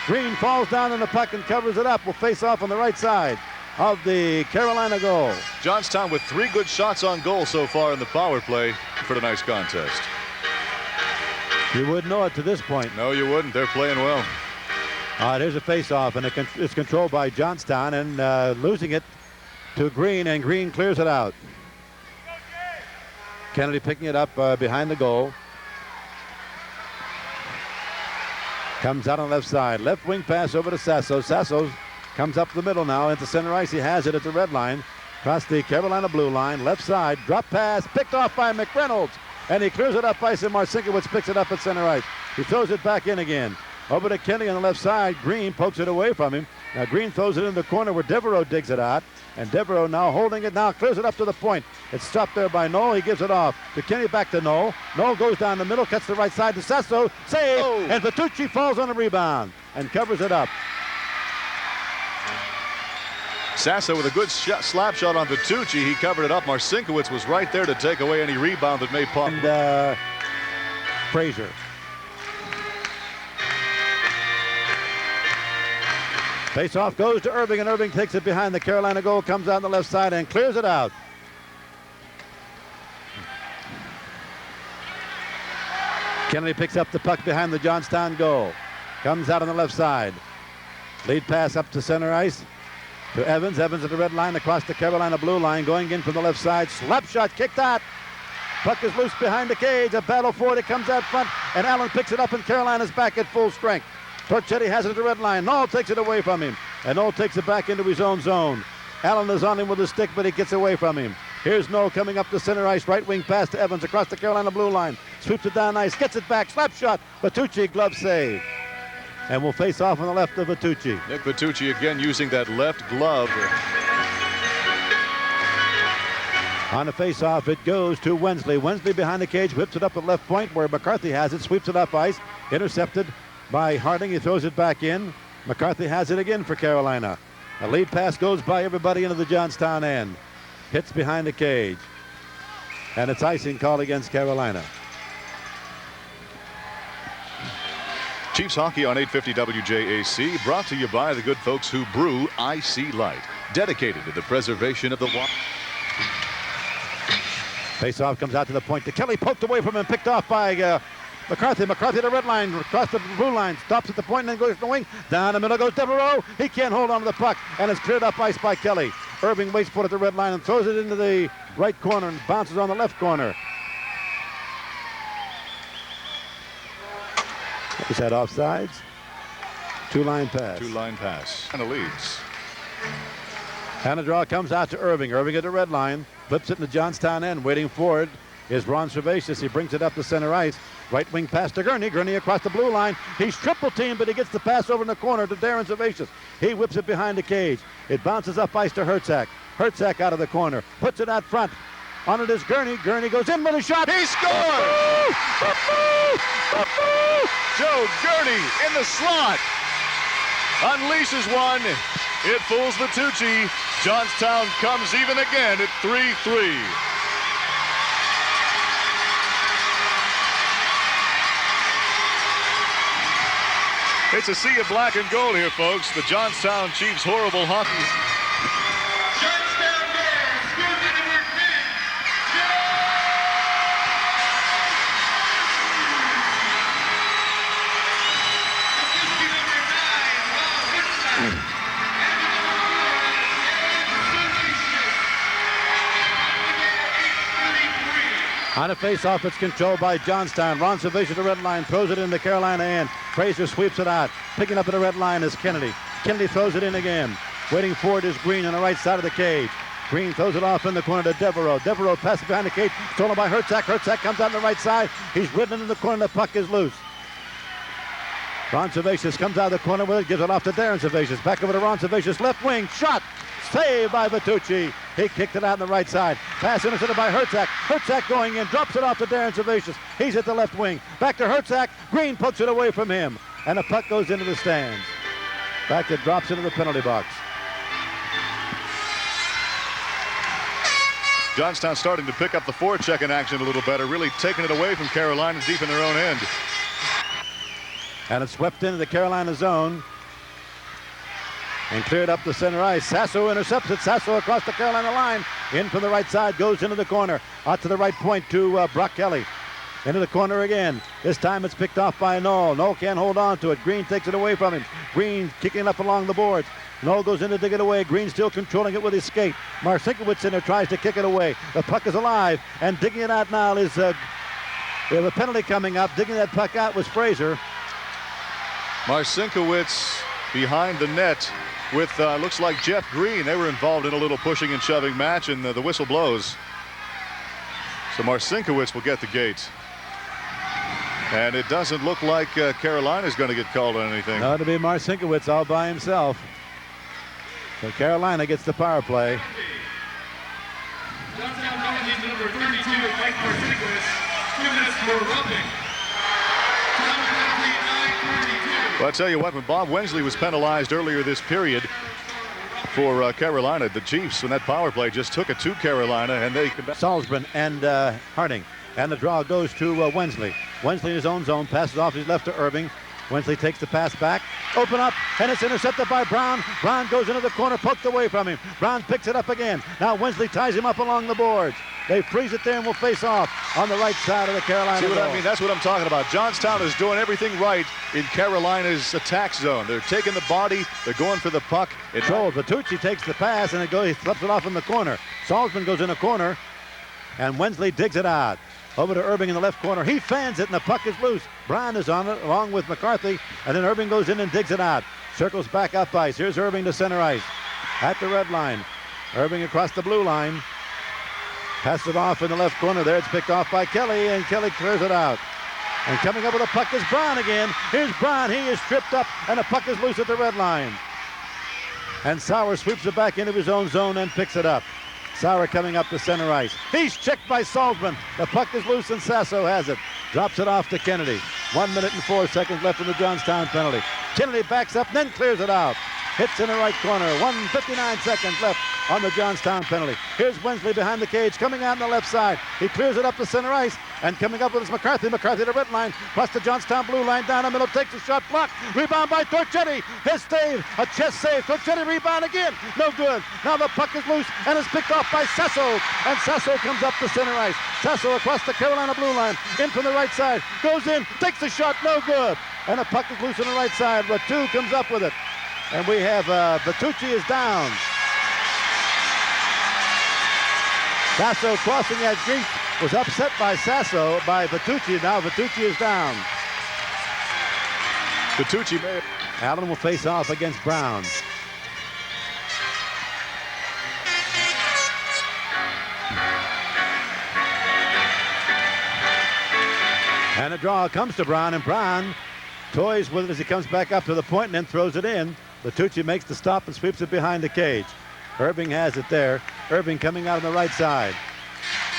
Green falls down on the puck and covers it up. Will face off on the right side of the Carolina goal. Johnstown with 3 good shots on goal so far in the power play for tonight's contest. You wouldn't know it to this point. No, you wouldn't. They're playing well. All right, here's a face-off, and it's controlled by Johnstown, and losing it to Green, and Green clears it out. Kennedy picking it up behind the goal. Comes out on the left side. Left wing pass over to Sasso. Sasso comes up the middle now into center ice. He has it at the red line. Across the Carolina blue line. Left side. Drop pass. Picked off by McReynolds. And he clears it up ice, and Marcinkiewicz picks it up at center ice. He throws it back in again. Over to Kennedy on the left side. Green pokes it away from him. Now Green throws it in the corner where Devereaux digs it out. And Devereaux now holding it now, clears it up to the point. It's stopped there by Knoll. He gives it off to Kennedy, back to Knoll. Knoll goes down the middle, cuts the right side to Sasso. Save! Oh. And Bertucci falls on a rebound and covers it up. Sasso with a good slap shot on Bertucci. He covered it up. Marcinkiewicz was right there to take away any rebound that may pop. And Fraser. Face-off goes to Irving, and Irving takes it behind the Carolina goal, comes out on the left side and clears it out. Kennedy picks up the puck behind the Johnstown goal. Comes out on the left side. Lead pass up to center ice to Evans. Evans at the red line across the Carolina blue line, going in from the left side. Slap shot kicked out. Puck is loose behind the cage. A battle for it. It comes out front, and Allen picks it up, and Carolina's back at full strength. Torchetti has it at the red line. Knoll takes it away from him. And Knoll takes it back into his own zone. Allen is on him with a stick, but he gets away from him. Here's Noel coming up the center ice, right wing pass to Evans across the Carolina blue line. Sweeps it down ice, gets it back, slap shot. Bertucci, glove save. And will face off on the left of Bertucci. Nick Bertucci again using that left glove. On the face-off, it goes to Wensley. Wensley behind the cage, whips it up at left point where McCarthy has it, sweeps it up ice, intercepted by Harding. He throws it back in. McCarthy has it again for Carolina. A lead pass goes by everybody into the Johnstown end. Hits behind the cage. And it's icing called against Carolina. Chiefs hockey on 850 WJAC, brought to you by the good folks who brew IC Light, dedicated to the preservation of the water. Face-off comes out to the point to Kelly, poked away from him, picked off by McCarthy. McCarthy to red line, across the blue line, stops at the point and then goes to the wing. Down the middle goes Devereaux. He can't hold on to the puck, and it's cleared up ice by Kelly. Irving waits for it at the red line and throws it into the right corner and bounces on the left corner. Is that offsides? Two-line pass. Two-line pass. And the leads. And the draw comes out to Irving. Irving at the red line. Flips it in the Johnstown end. Waiting for it is Ron Servatius. He brings it up the center ice. Right wing pass to Gurney. Gurney across the blue line. He's triple teamed, but he gets the pass over in the corner to Darren Servatius. He whips it behind the cage. It bounces up ice to Hertzak. Hertzak out of the corner. Puts it out front. On it is Gurney. Gurney goes in with a shot. He scores! Joe Gurney in the slot. Unleashes one. It fools Bertucci. Johnstown comes even again at 3-3. It's a sea of black and gold here, folks. The Johnstown Chiefs' horrible hockey. Johnstown Bears, good number 10, On a face-off, it's controlled by Johnstown. Ron Servatius at the red line, throws it in the Carolina end. Fraser sweeps it out. Picking up at the red line is Kennedy. Kennedy throws it in again. Waiting for it is Green on the right side of the cage. Green throws it off in the corner to Devereaux. Devereaux passes behind the cage, stolen by Hertzak. Hertzak comes out on the right side. He's ridden in the corner. The puck is loose. Ron Servatius comes out of the corner with it, gives it off to Darren Servatius. Back over to Ron Servatius, left wing, shot. Saved by Bertucci. He kicked it out on the right side. Pass intercepted by Hertzak. Hertzak going in, drops it off to Darren Servatius. He's at the left wing. Back to Hertzak. Green pokes it away from him. And the puck goes into the stands. Back it drops into the penalty box. Johnstown starting to pick up the forechecking action a little better, really taking it away from Carolina deep in their own end. And it's swept into the Carolina zone. And cleared up the center ice. Sasso intercepts it. Sasso across the Carolina line. In from the right side. Goes into the corner. Out to the right point to Brock Kelly. Into the corner again. This time it's picked off by Noel. Noel can't hold on to it. Green takes it away from him. Green kicking up along the boards. Noel goes in to dig it away. Green still controlling it with his skate. Marcinkiewicz in there tries to kick it away. The puck is alive. And digging it out now is... we have a penalty coming up. Digging that puck out was Fraser. Marcinkiewicz behind the net with looks like Jeff Green. They were involved in a little pushing and shoving match, and the whistle blows. So Marcinkiewicz will get the gate. And it doesn't look like Carolina's going to get called on anything. No, it'll be Marcinkiewicz all by himself. So Carolina gets the power play. Johnstown penalty to number 32, Mike Marcinkiewicz. 2 minutes for rubbing. Well, I'll tell you what, when Bob Wensley was penalized earlier this period for Carolina, the Chiefs, when that power play just took it to Carolina, and they... Salzburn and Harding. And the draw goes to Wensley. Wensley in his own zone, passes off his left to Irving. Wensley takes the pass back. Open up, and it's intercepted by Brown. Brown goes into the corner, poked away from him. Brown picks it up again. Now Wensley ties him up along the boards. They freeze it there and will face off on the right side of the Carolina See what goal. I mean? That's what I'm talking about. Johnstown is doing everything right in Carolina's attack zone. They're taking the body. They're going for the puck. So Bertucci takes the pass, and he flips it off in the corner. Salzman goes in the corner, and Wensley digs it out. Over to Irving in the left corner. He fans it, and the puck is loose. Brown is on it, along with McCarthy, and then Irving goes in and digs it out. Circles back up ice. Here's Irving to center ice. At the red line. Irving across the blue line. Passes it off in the left corner there. It's picked off by Kelly, and Kelly clears it out. And coming up with a puck is Braun again. Here's Braun. He is tripped up, and the puck is loose at the red line. And Sauer sweeps it back into his own zone and picks it up. Sauer coming up to center ice. He's checked by Salzman. The puck is loose, and Sasso has it. Drops it off to Kennedy. 1 minute and 4 seconds left in the Johnstown penalty. Kennedy backs up, then clears it out. Hits in the right corner. 1:59 seconds left on the Johnstown penalty. Here's Wensley behind the cage, coming out on the left side. He clears it up to center ice, and coming up with is McCarthy. McCarthy to red line, plus the Johnstown blue line, down the middle, takes a shot, blocked. Rebound by Torchetti. His save, a chest save. Torchetti rebound again. No good. Now the puck is loose, and it's picked off by Sasso. And Sasso comes up to center ice. Sasso across the Carolina blue line, in from the right side, goes in, takes a shot, no good. And the puck is loose on the right side. Ratu comes up with it. And we have Bertucci is down. Sasso crossing that crease, was upset by Sasso, by Bertucci. Now Bertucci is down. Bertucci made. Allen will face off against Brown. And a draw comes to Brown, and Brown toys with it as he comes back up to the point and then throws it in. Bertucci makes the stop and sweeps it behind the cage. Irving has it there. Irving coming out on the right side.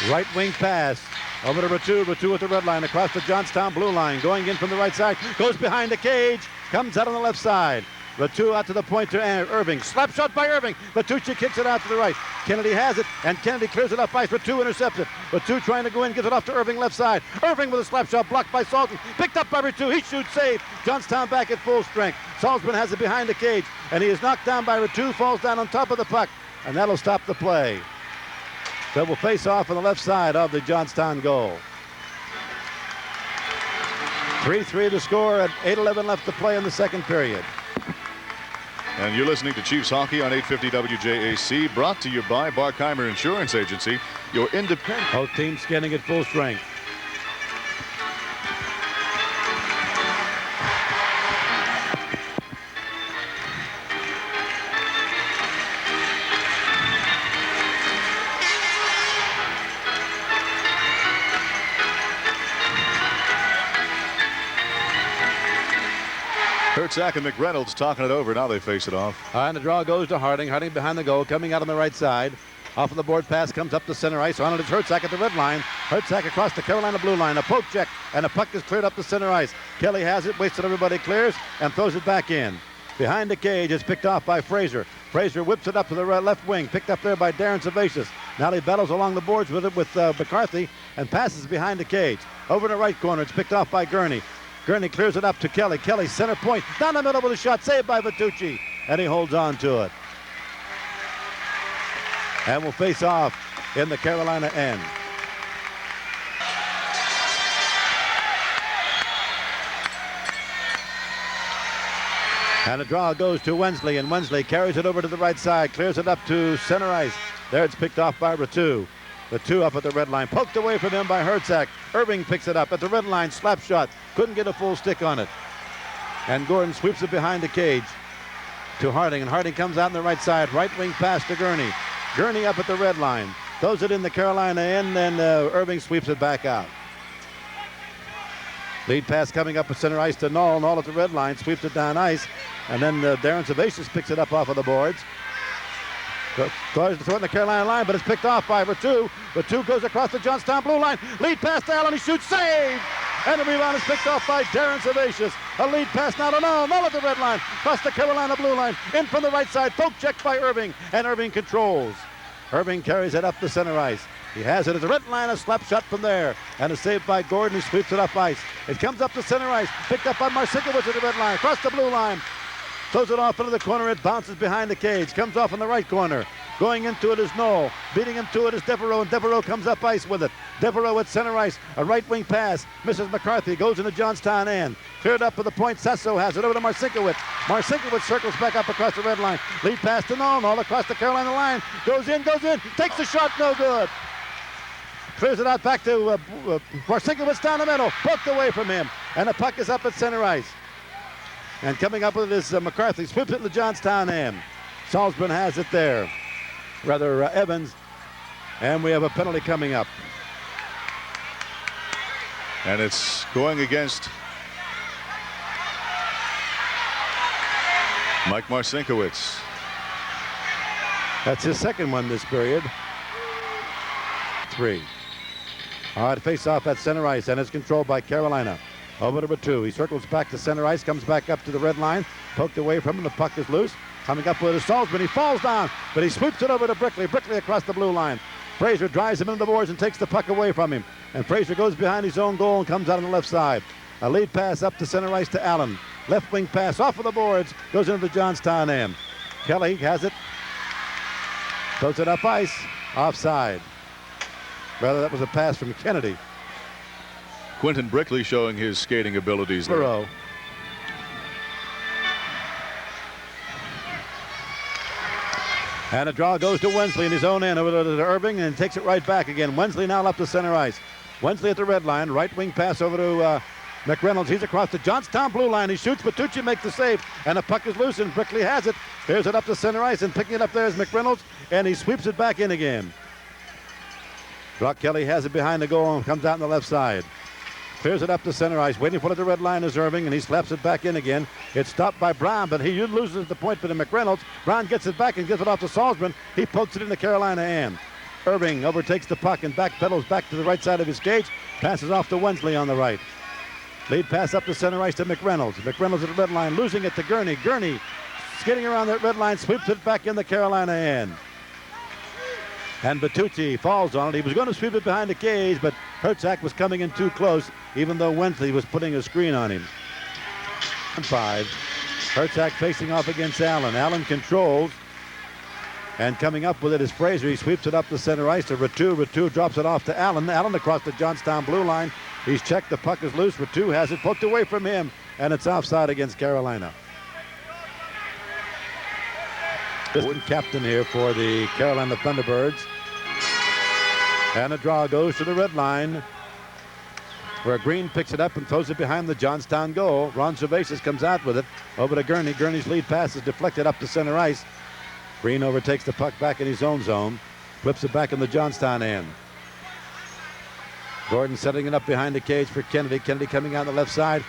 Right wing pass over to Ratu. Ratu at the red line across the Johnstown blue line. Going in from the right side. Goes behind the cage. Comes out on the left side. Ratu out to the point to Irving. Slap shot by Irving. Bertucci kicks it out to the right. Kennedy has it, and Kennedy clears it up ice. Ratu intercepts it. Ratu trying to go in, gives it off to Irving left side. Irving with a slap shot blocked by Salzman. Picked up by Ratu. He shoots, save. Johnstown back at full strength. Salzman has it behind the cage, and he is knocked down by Ratu. Falls down on top of the puck, and that'll stop the play. So we'll face off on the left side of the Johnstown goal. 3-3 to score at 8:11 left to play in the second period. And you're listening to Chiefs Hockey on 850 WJAC, brought to you by Barkheimer Insurance Agency, your independent. Both teams getting at full strength. Hertzak and McReynolds talking it over. Now they face it off. And the draw goes to Harding. Harding behind the goal, coming out on the right side. Off of the board pass, comes up to center ice. On it is Hertzak at the red line. Hertzak across the Carolina blue line. A poke check, and the puck is cleared up to center ice. Kelly has it, waits till everybody clears, and throws it back in. Behind the cage, it's picked off by Fraser. Fraser whips it up to the left wing, picked up there by Darren Sevacious. Now he battles along the boards with it with McCarthy, and passes behind the cage. Over in the right corner, it's picked off by Gurney. Gurney clears it up to Kelly. Kelly center point, down the middle with a shot, saved by Bertucci, and he holds on to it. And will face off in the Carolina end. And the draw goes to Wensley, and Wensley carries it over to the right side, clears it up to center ice. There it's picked off by Ratu. Ratu up at the red line, poked away from him by Hertzak. Irving picks it up at the red line, slap shot. Couldn't get a full stick on it. And Gordon sweeps it behind the cage to Harding, and Harding comes out on the right side. Right wing pass to Gurney. Gurney up at the red line. Throws it in the Carolina end, and Irving sweeps it back out. Lead pass coming up at center ice to Knoll. Knoll at the red line, sweeps it down ice. And then Darren Sevacious picks it up off of the boards. Tries to throw it in the Carolina line, but it's picked off by Ratu. Ratu goes across the Johnstown blue line. Lead pass to Allen, he shoots, save! And the rebound is picked off by Darren Sevacious. A lead pass now to Knoll. Knoll at the red line, across the Carolina blue line. In from the right side, poke check by Irving, and Irving controls. Irving carries it up the center ice. He has it at the red line, a slap shot from there. And a save by Gordon, who sweeps it up ice. It comes up the center ice, picked up by Marcinkiewicz at the red line, across the blue line. Throws it off into the corner, it bounces behind the cage, comes off in the right corner. Going into it is Knoll. Beating him to it is Devereaux, and Devereaux comes up ice with it. Devereaux at center ice, a right wing pass. Misses McCarthy, goes into Johnstown end. Cleared up for the point, Sasso has it over to Marcinkiewicz. Marcinkiewicz circles back up across the red line. Lead pass to Knoll, Knoll across the Carolina line. Goes in, takes the shot, no good. Clears it out back to Marcinkiewicz down the middle, poked away from him. And the puck is up at center ice. And coming up with it is McCarthy. Sweeps it in the Johnstown end. Salzman has it there. Evans. And we have a penalty coming up. And it's going against Mike Marcinkiewicz. That's his second one this period. 3. All right, face off at center ice, and it's controlled by Carolina. Over to Batu. He circles back to center ice, comes back up to the red line, poked away from him. The puck is loose. Coming up with his Salzman. He falls down, but he sweeps it over to Brickley. Brickley across the blue line. Fraser drives him into the boards and takes the puck away from him. And Fraser goes behind his own goal and comes out on the left side. A lead pass up to center ice to Allen. Left wing pass off of the boards, goes into the Johnstown end. Kelly has it. Throws it up ice. Offside. Rather, that was a pass from Kennedy. Quentin Brickley showing his skating abilities there. Burrow. And a draw goes to Wensley in his own end over to Irving and takes it right back again. Wensley now up to center ice. Wensley at the red line. Right wing pass over to McReynolds. He's across the Johnstown blue line. He shoots. Bertucci makes the save. And the puck is loose and Brickley has it. Here's it up to center ice and picking it up there is McReynolds. And he sweeps it back in again. Brock Kelly has it behind the goal and comes out on the left side. Clears it up to center ice. Waiting for it at the red line is Irving, and he slaps it back in again. It's stopped by Brown, but he loses the point for the McReynolds. Brown gets it back and gives it off to Salzman. He pokes it into Carolina end. Irving overtakes the puck and backpedals back to the right side of his cage. Passes off to Wensley on the right. Lead pass up to center ice to McReynolds. McReynolds at the red line, losing it to Gurney. Gurney skidding around that red line, sweeps it back in the Carolina end. And Bertucci falls on it. He was going to sweep it behind the cage, but Hertzak was coming in too close, even though Wensley was putting a screen on him. 5. Hertzak facing off against Allen. Allen controls. And coming up with it is Fraser. He sweeps it up the center ice to Ratu. Ratu drops it off to Allen. Allen across the Johnstown blue line. He's checked. The puck is loose. Ratu has it poked away from him. And it's offside against Carolina. Assistant captain here for the Carolina Thunderbirds. And a draw goes to the red line, where Green picks it up and throws it behind the Johnstown goal. Ron Servatius comes out with it over to Gurney. Gurney's lead pass is deflected up to center ice. Green overtakes the puck back in his own zone, flips it back in the Johnstown end. Gordon setting it up behind the cage for Kennedy. Kennedy coming out the left side,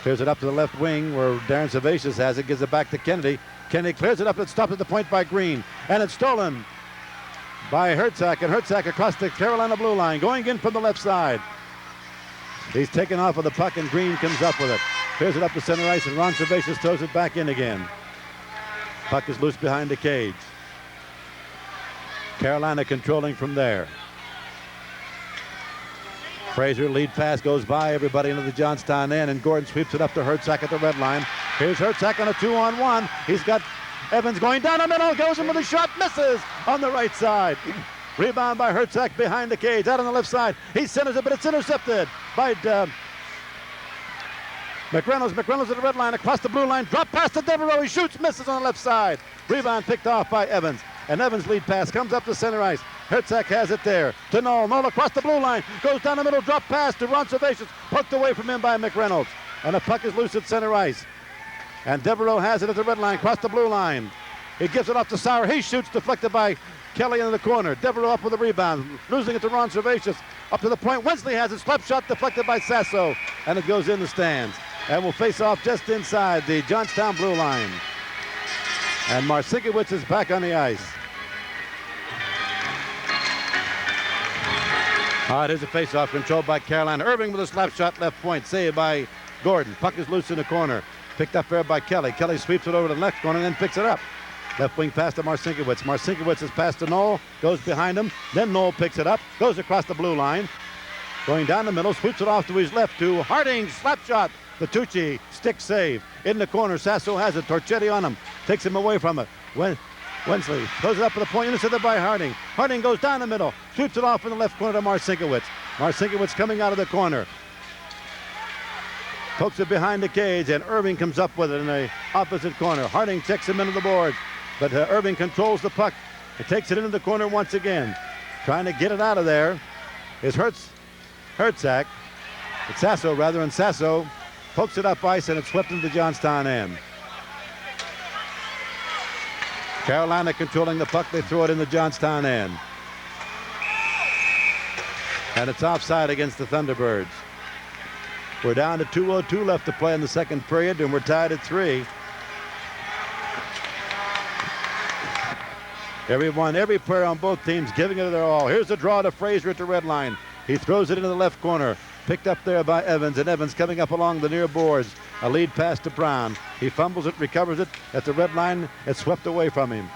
clears it up to the left wing where Darren Servatius has it, gives it back to Kennedy. Kennedy clears it up and stops at the point by Green. And it's stolen by Hertzak, and Hertzak across the Carolina blue line, going in from the left side. He's taken off of the puck, and Green comes up with it. Clears it up to center ice, and Ron Servatius throws it back in again. Puck is loose behind the cage. Carolina controlling from there. Fraser, lead pass goes by everybody into the Johnstown end, and Gordon sweeps it up to Hertzak at the red line. Here's Hertzak on a 2-on-1. He's got Evans going down the middle, goes in with a shot, misses on the right side. Rebound by Hertzak behind the cage, out on the left side. He centers it, but it's intercepted by McReynolds. McReynolds at the red line, across the blue line, drop pass to Devereaux. He shoots, misses on the left side. Rebound picked off by Evans, and Evans' lead pass comes up to center ice. Hertzak has it there to Knoll. Knoll across the blue line, goes down the middle, drop pass to Ron Servatius, poked away from him by McReynolds, and the puck is loose at center ice. And Devereaux has it at the red line, across the blue line. He gives it off to Sauer. He shoots, deflected by Kelly into the corner. Devereaux up with a rebound, losing it to Ron Servatius. Up to the point, Wensley has it, slap shot deflected by Sasso, and it goes in the stands. And will face off just inside the Johnstown blue line. And Marcinkiewicz is back on the ice. All right, here's a face-off controlled by Carolina. Irving with a slap shot left point, saved by Gordon. Puck is loose in the corner. Picked up there by Kelly. Kelly sweeps it over to the left corner and then picks it up. Left wing pass to Marcinkiewicz. Marcinkiewicz is passed to Knoll, goes behind him. Then Knoll picks it up, goes across the blue line. Going down the middle, sweeps it off to his left to Harding. Slap shot. Bertucci, stick save. In the corner, Sasso has it. Torchetti on him. Takes him away from it. Wensley throws it up to the point, intercepted by Harding. Harding goes down the middle, sweeps it off in the left corner to Marcinkiewicz. Marcinkiewicz coming out of the corner. Pokes it behind the cage, and Irving comes up with it in the opposite corner. Harding checks him into the boards, but Irving controls the puck and takes it into the corner once again. Trying to get it out of there is Hertzak. It's Sasso rather, and Sasso pokes it up ice, and it's swept into the Johnstown end. Carolina controlling the puck. They throw it in the Johnstown end. And it's offside against the Thunderbirds. We're down to 2:02 left to play in the second period, and we're tied at 3. Every player on both teams giving it their all. Here's the draw to Fraser at the red line. He throws it into the left corner. Picked up there by Evans, and Evans coming up along the near boards. A lead pass to Brown. He fumbles it, recovers it at the red line. It's swept away from him.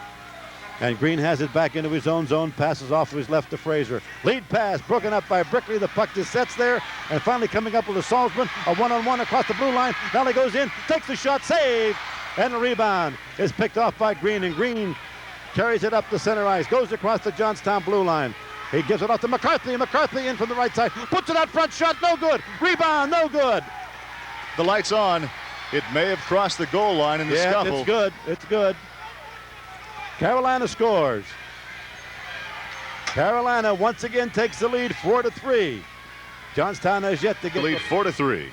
And Green has it back into his own zone, passes off to his left to Fraser. Lead pass broken up by Brickley. The puck just sets there, and finally coming up with a Salzman. A one-on-one across the blue line. Now he goes in, takes the shot, save, and the rebound is picked off by Green, and Green carries it up the center ice, goes across the Johnstown blue line. He gives it off to McCarthy. McCarthy in from the right side, puts it out front, shot no good. Rebound, no good. The light's on. It may have crossed the goal line in the scuffle. It's good. It's good. Carolina scores. Carolina once again takes the lead 4-3. Johnstown has yet to get the lead 4-3.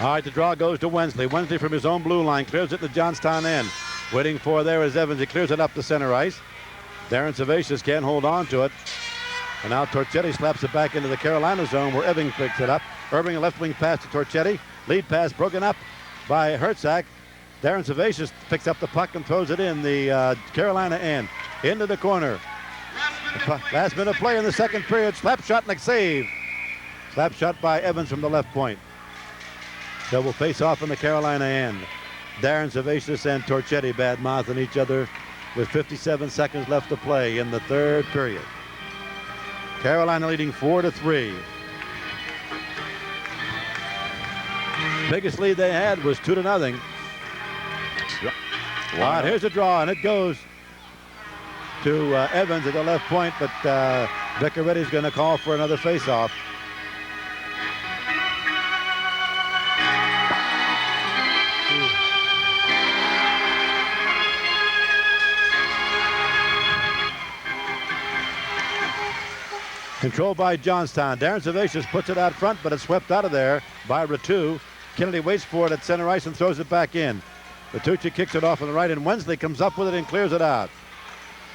All right, the draw goes to Wensley. Wensley from his own blue line clears it to Johnstown end. Waiting for there is Evans. He clears it up the center ice. Darren Servatius can't hold on to it. And now Torchetti slaps it back into the Carolina zone where Irving picks it up. Irving, a left wing pass to Torchetti. Lead pass broken up by Hertzak. Darren Servatius picks up the puck and throws it in the Carolina end. Into the corner. Last minute play in the second period. Slap shot and a save. Slap shot by Evans from the left point. So we'll face off in the Carolina end. Darren Servatius and Torchetti bad mouthing each other with 57 seconds left to play in the third period. Carolina leading 4-3. Biggest lead they had was 2-0. All right, here's a draw, and it goes to Evans at the left point, but Vickeretti's going to call for another faceoff. Controlled by Johnstown. Darren Servatius puts it out front, but it's swept out of there by Ratu. Kennedy waits for it at center ice and throws it back in. Bertucci kicks it off on the right, and Wensley comes up with it and clears it out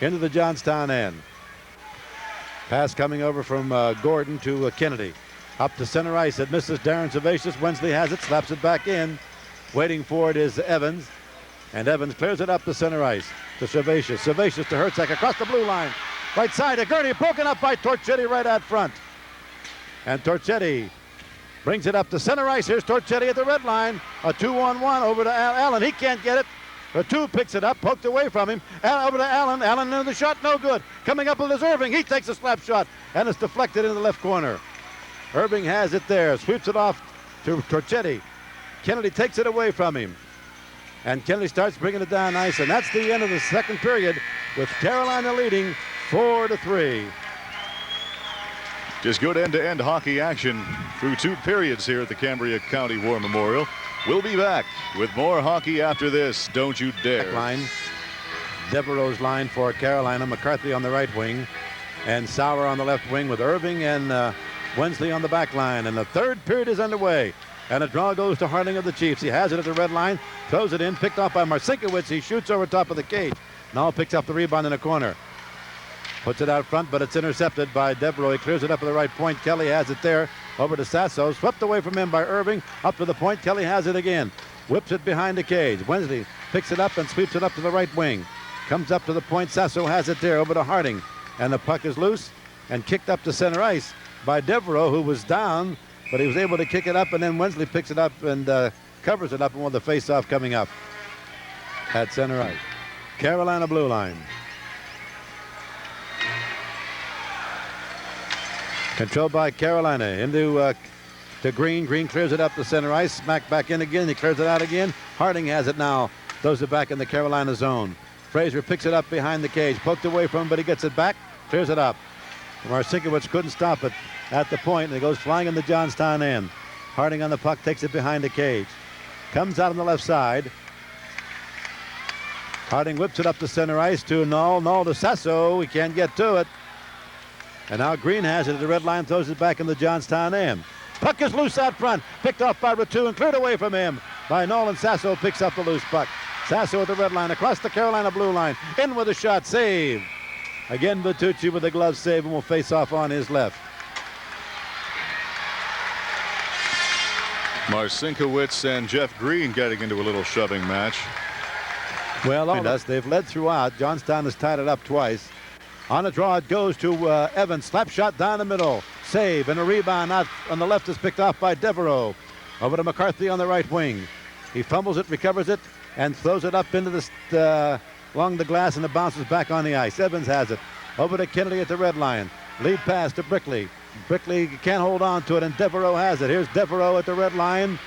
into the Johnstown end. Pass coming over from Gordon to Kennedy. Up to center ice. It misses Darren Servatius. Wensley has it, slaps it back in. Waiting for it is Evans, and Evans clears it up the center ice to Servatius. Servatius to Hertzak across the blue line. Right side to Gurney, broken up by Torchetti right out front. And Torchetti brings it up to center ice. Here's Torchetti at the red line. A 2-on-1 over to Allen. He can't get it. Ratu picks it up, poked away from him. Over to Allen. Allen into the shot, no good. Coming up with his Irving. He takes a slap shot, and it's deflected into the left corner. Irving has it there, sweeps it off to Torchetti. Kennedy takes it away from him. And Kennedy starts bringing it down nice, and that's the end of the second period with Carolina leading 4-3. Just good end-to-end hockey action through 2 periods here at the Cambria County War Memorial. We'll be back with more hockey after this. Don't you dare. Line. Devereaux's line for Carolina. McCarthy on the right wing, and Sauer on the left wing with Irving and Wensley on the back line. And the third period is underway. And a draw goes to Harding of the Chiefs. He has it at the red line, throws it in, picked off by Marcinkiewicz. He shoots over top of the cage. Now picks up the rebound in the corner. Puts it out front, but it's intercepted by Devereaux. He clears it up to the right point. Kelly has it there. Over to Sasso. Swept away from him by Irving. Up to the point. Kelly has it again. Whips it behind the cage. Wensley picks it up and sweeps it up to the right wing. Comes up to the point. Sasso has it there. Over to Harding. And the puck is loose and kicked up to center ice by Devereaux, who was down, but he was able to kick it up, and then Wensley picks it up and covers it up, and with the face-off coming up at center ice. Carolina blue line. Controlled by Carolina into to Green. Green clears it up the center ice. Smack back in again. He clears it out again. Harding has it now. Throws it back in the Carolina zone. Fraser picks it up behind the cage. Poked away from him, but he gets it back. Clears it up. Marcinkiewicz couldn't stop it at the point, and it goes flying in the Johnstown end. Harding on the puck, takes it behind the cage. Comes out on the left side. Harding whips it up the center ice to Null. Null to Sasso. He can't get to it. And now Green has it at the red line, throws it back in the Johnstown end. Puck is loose out front, picked off by Ratu and cleared away from him by Nolan. Sasso picks up the loose puck. Sasso at the red line, across the Carolina blue line. In with a shot, save. Again, Vitucci with the glove save and will face off on his left. Marcinkiewicz and Jeff Green getting into a little shoving match. Well, they've led throughout. Johnstown has tied it up twice. On the draw, it goes to Evans. Slap shot down the middle. Save and a rebound out on the left is picked off by Devereaux. Over to McCarthy on the right wing. He fumbles it, recovers it, and throws it up into the along the glass, and it bounces back on the ice. Evans has it. Over to Kennedy at the red line. Lead pass to Brickley. Brickley can't hold on to it, and Devereaux has it. Here's Devereaux at the red line.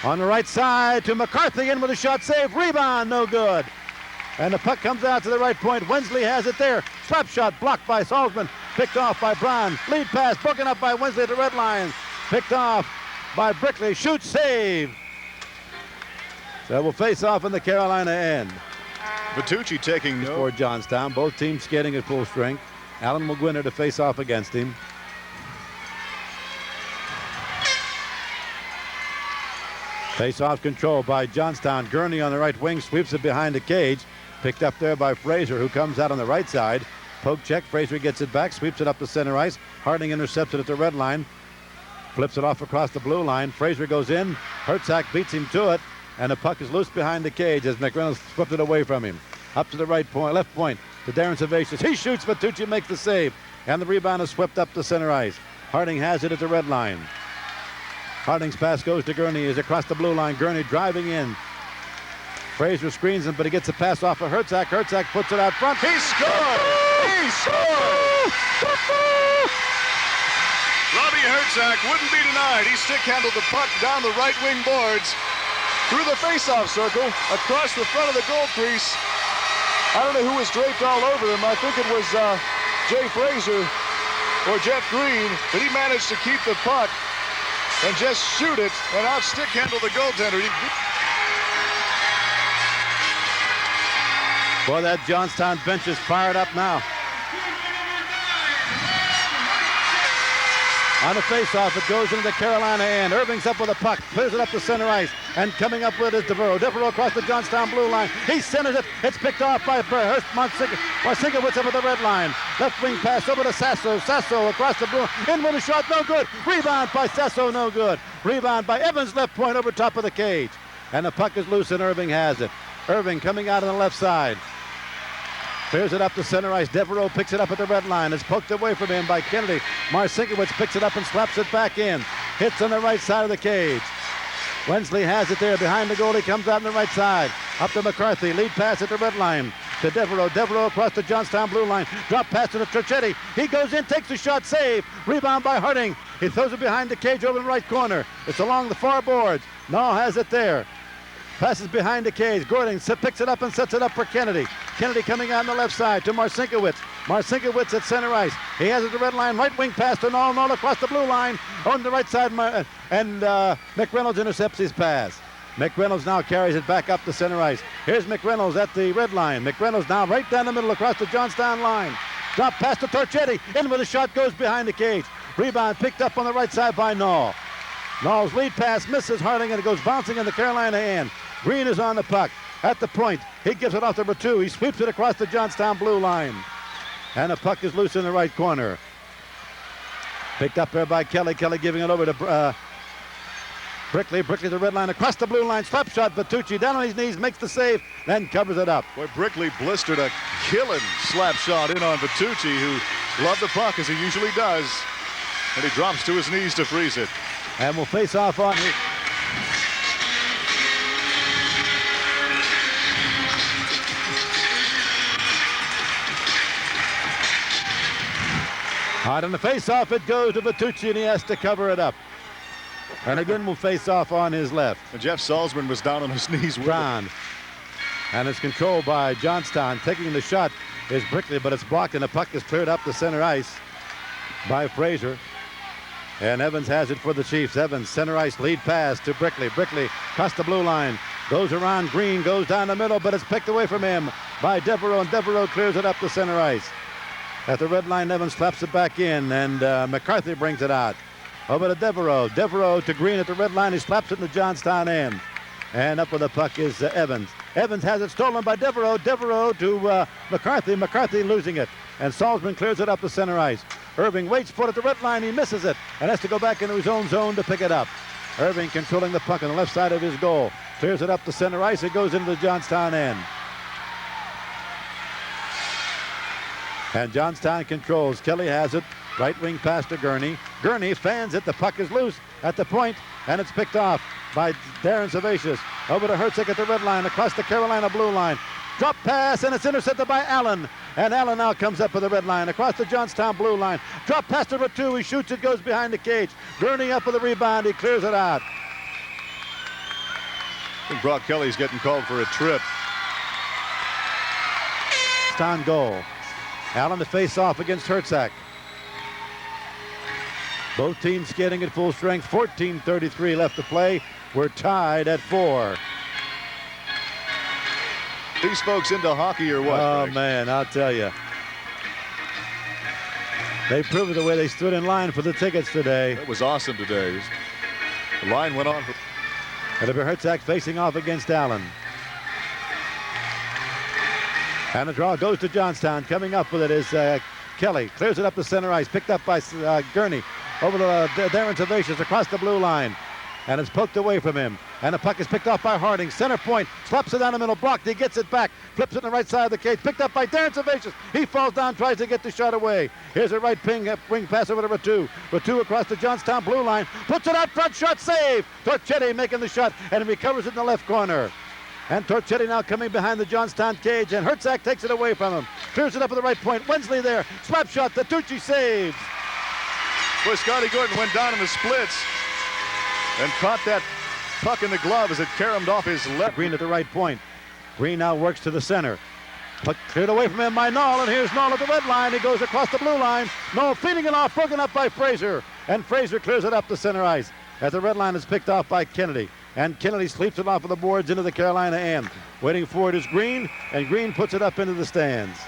On the right side to McCarthy, in with a shot, save, rebound, no good. And the puck comes out to the right point. Wensley has it there. Slap shot blocked by Salzman, picked off by Braun. Lead pass broken up by Wensley at the red line. Picked off by Brickley. Shoots, save. So we'll face off in the Carolina end. Vitucci taking no. For Johnstown. Both teams skating at full strength. Alan McGuinner to face off against him. Face-off control by Johnstown. Gurney on the right wing sweeps it behind the cage. Picked up there by Fraser, who comes out on the right side. Poke check. Fraser gets it back, sweeps it up the center ice. Harding intercepts it at the red line. Flips it off across the blue line. Fraser goes in. Hertzak beats him to it. And the puck is loose behind the cage as McReynolds swept it away from him. Up to the right point, left point to Darren Servatius. He shoots, Vitucci makes the save. And the rebound is swept up the center ice. Harding has it at the red line. Harding's pass goes to Gurney. Is across the blue line. Gurney driving in. Fraser screens him, but he gets a pass off of Hertzak. Hertzak puts it out front. He scored! He scored! Robbie Hertzak wouldn't be denied. He stick handled the puck down the right wing boards, through the face-off circle, across the front of the goal crease. I don't know who was draped all over him. I think it was Jay Fraser or Jeff Green, but he managed to keep the puck and just shoot it and out stick handle the goaltender. Boy, that Johnstown bench is fired up now. On the face-off, it goes into the Carolina end. Irving's up with a puck, clears it up the center ice, and coming up with it is Devereaux. Devereaux across the Johnstown blue line. He centers it. It's picked off by Marcinkiewicz up at the red line. Left wing pass over to Sasso. Sasso across the blue. In with a shot, no good. Rebound by Sasso, no good. Rebound by Evans, left point over top of the cage. And the puck is loose, and Irving has it. Irving coming out on the left side. Clears it up the center ice. Devereaux picks it up at the red line. It's poked away from him by Kennedy. Marcinkiewicz picks it up and slaps it back in. Hits on the right side of the cage. Wensley has it there behind the goalie. Comes out on the right side. Up to McCarthy. Lead pass at the red line to Devereaux. Devereaux across the Johnstown blue line. Drop pass to the Trochetti. He goes in, takes the shot, save. Rebound by Harding. He throws it behind the cage over in the right corner. It's along the far boards. Nall has it there. Passes behind the cage. Gordon picks it up and sets it up for Kennedy. Kennedy coming out on the left side to Marcinkiewicz. Marcinkiewicz at center ice. He has it at the red line. Right wing pass to Nall. Nall across the blue line. On the right side, and McReynolds intercepts his pass. McReynolds now carries it back up the center ice. Here's McReynolds at the red line. McReynolds now right down the middle across the Johnstown line. Drop pass to Torchetti. In with a shot, goes behind the cage. Rebound picked up on the right side by Nall. Nall's lead pass misses Harding, and it goes bouncing in the Carolina end. Green is on the puck at the point. He gives it off to Bertou. He sweeps it across the Johnstown blue line. And the puck is loose in the right corner. Picked up there by Kelly. Kelly giving it over to Brickley. Brickley the red line across the blue line. Slap shot. Vitucci down on his knees, makes the save, then covers it up. Boy, Brickley blistered a killing slap shot in on Vitucci, who loved the puck as he usually does. And he drops to his knees to freeze it. And we'll face off on it. Hard on the face-off, it goes to Vitucci, and he has to cover it up. And again, we'll face off on his left. And Jeff Salzman was down on his knees with Brown. And it's controlled by Johnstown. Taking the shot is Brickley, but it's blocked, and the puck is cleared up the center ice by Fraser. And Evans has it for the Chiefs. Evans, center ice, lead pass to Brickley. Brickley across the blue line. Goes around Green, goes down the middle, but it's picked away from him by Devereaux, and Devereaux clears it up the center ice. At the red line, Evans slaps it back in, and McCarthy brings it out. Over to Devereaux. Devereaux to Green at the red line. He slaps it in the Johnstown end. And up with the puck is Evans. Evans has it stolen by Devereaux. Devereaux to McCarthy. McCarthy losing it. And Salzman clears it up the center ice. Irving waits for it at the red line. He misses it and has to go back into his own zone to pick it up. Irving controlling the puck on the left side of his goal. Clears it up the center ice. It goes into the Johnstown end. And Johnstown controls. Kelly has it. Right wing pass to Gurney. Gurney fans it. The puck is loose at the point, and it's picked off by Darren Servatius. Over to Herzig at the red line, across the Carolina blue line. Drop pass, and it's intercepted by Allen. And Allen now comes up with the red line, across the Johnstown blue line. Drop pass to Ratu. He shoots it, goes behind the cage. Gurney up with the rebound. He clears it out. I think Brock Kelly's getting called for a trip. It's on goal. Allen to face off against Herzig. Both teams skating at full strength. 14:33 left to play. We're tied at 4. These folks into hockey or what? Oh, Greg? man, I'll tell you. They proved the way they stood in line for the tickets today. It was awesome today. The line went on. It'll be Herzig facing off against Allen. And the draw goes to Johnstown. Coming up with it is Kelly. Clears it up the center ice. Picked up by Gurney. Over to Darren Servatius across the blue line. And it's poked away from him. And the puck is picked off by Harding. Center point. Slaps it down the middle. Blocked. He gets it back. Flips it on the right side of the cage. Picked up by Darren Servatius. He falls down. Tries to get the shot away. Here's a right wing pass over to Ratu. Ratu across the Johnstown blue line. Puts it out front. Shot save. Torchetti making the shot. And recovers it in the left corner. And Torchetti now coming behind the Johnstown cage. And Herzig takes it away from him. Clears it up at the right point. Wensley there. Slap shot. The Tucci saves. Boy, Scotty Gordon went down in the splits and caught that puck in the glove as it caromed off his left. Green at the right point. Green now works to the center. Puck cleared away from him by Knoll, and here's Knoll at the red line. He goes across the blue line. Knoll feeding it off, broken up by Fraser. And Fraser clears it up the center ice. At the red line is picked off by Kennedy. And Kennedy sleeps it off of the boards into the Carolina end. Waiting for it is Green, and Green puts it up into the stands.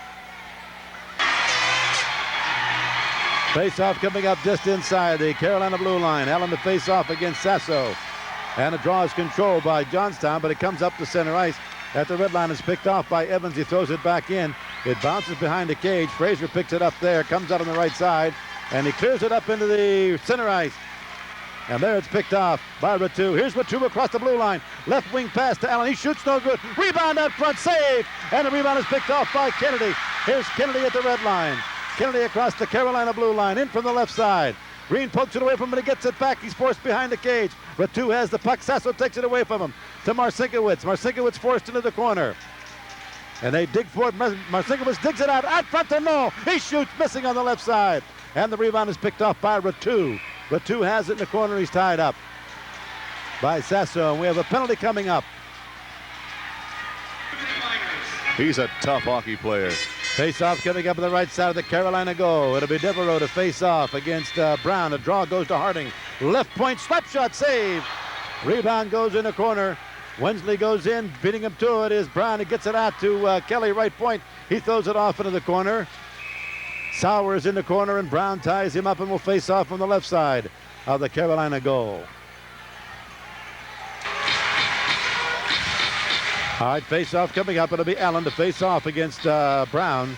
Face-off coming up just inside the Carolina blue line. Allen to face off against Sasso. And the draw is controlled by Johnstown, but it comes up to center ice. At the red line is picked off by Evans. He throws it back in. It bounces behind the cage. Fraser picks it up there, comes out on the right side, and he clears it up into the center ice. And there it's picked off by Ratu. Here's Ratu across the blue line. Left wing pass to Allen. He shoots no good. Rebound out front, save. And the rebound is picked off by Kennedy. Here's Kennedy at the red line. Kennedy across the Carolina blue line, in from the left side. Green pokes it away from him, and he gets it back. He's forced behind the cage. Ratu has the puck. Sasso takes it away from him to Marcinkiewicz. Marcinkiewicz forced into the corner. And they dig for it. Marcinkiewicz digs it out front to Knoll. He shoots, missing on the left side. And the rebound is picked off by Ratu. Ratu has it in the corner. He's tied up by Sasso. And we have a penalty coming up. He's a tough hockey player. Face-off coming up on the right side of the Carolina goal. It'll be Devereaux to face off against Brown. The draw goes to Harding. Left point, slap shot, save. Rebound goes in the corner. Wensley goes in, beating him to it is Brown. He gets it out to Kelly, right point. He throws it off into the corner. Sauer is in the corner, and Brown ties him up and will face off from the left side of the Carolina goal. All right, face-off coming up. It'll be Allen to face off against Brown.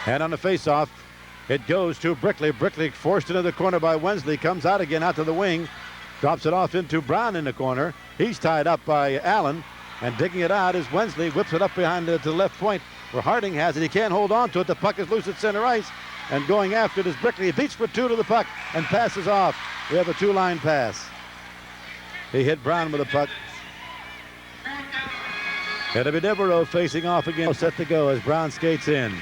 And on the face-off, it goes to Brickley. Brickley forced into the corner by Wensley. Comes out again out to the wing. Drops it off into Brown in the corner. He's tied up by Allen. And digging it out is Wensley. Whips it up behind to the left point where Harding has it. He can't hold on to it. The puck is loose at center ice. And going after it is Brickley. He beats for two to the puck and passes off. We have a two-line pass. He hit Brown with a puck. It'll be Devereaux facing off again. Set to go as Brown skates in.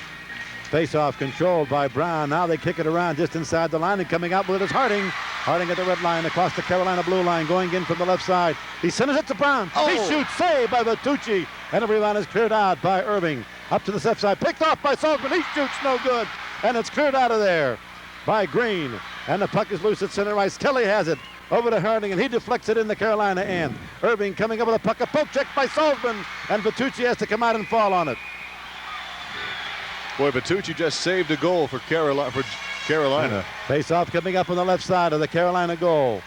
Face-off controlled by Brown. Now they kick it around just inside the line, and coming out with it is Harding. Harding at the red line across the Carolina blue line, going in from the left side. He sends it to Brown. Oh. He shoots, saved by Vitucci. And the rebound is cleared out by Irving. Up to the left side, picked off by Salzman. He shoots, no good. And it's cleared out of there by Green. And the puck is loose at center ice. Kelly has it. Over to Harding, and he deflects it in the Carolina end. Irving coming up with a puck, a poke check by Salzman, and Vitucci has to come out and fall on it. Boy, Vitucci just saved a goal for Carolina. Face-off coming up on the left side of the Carolina goal.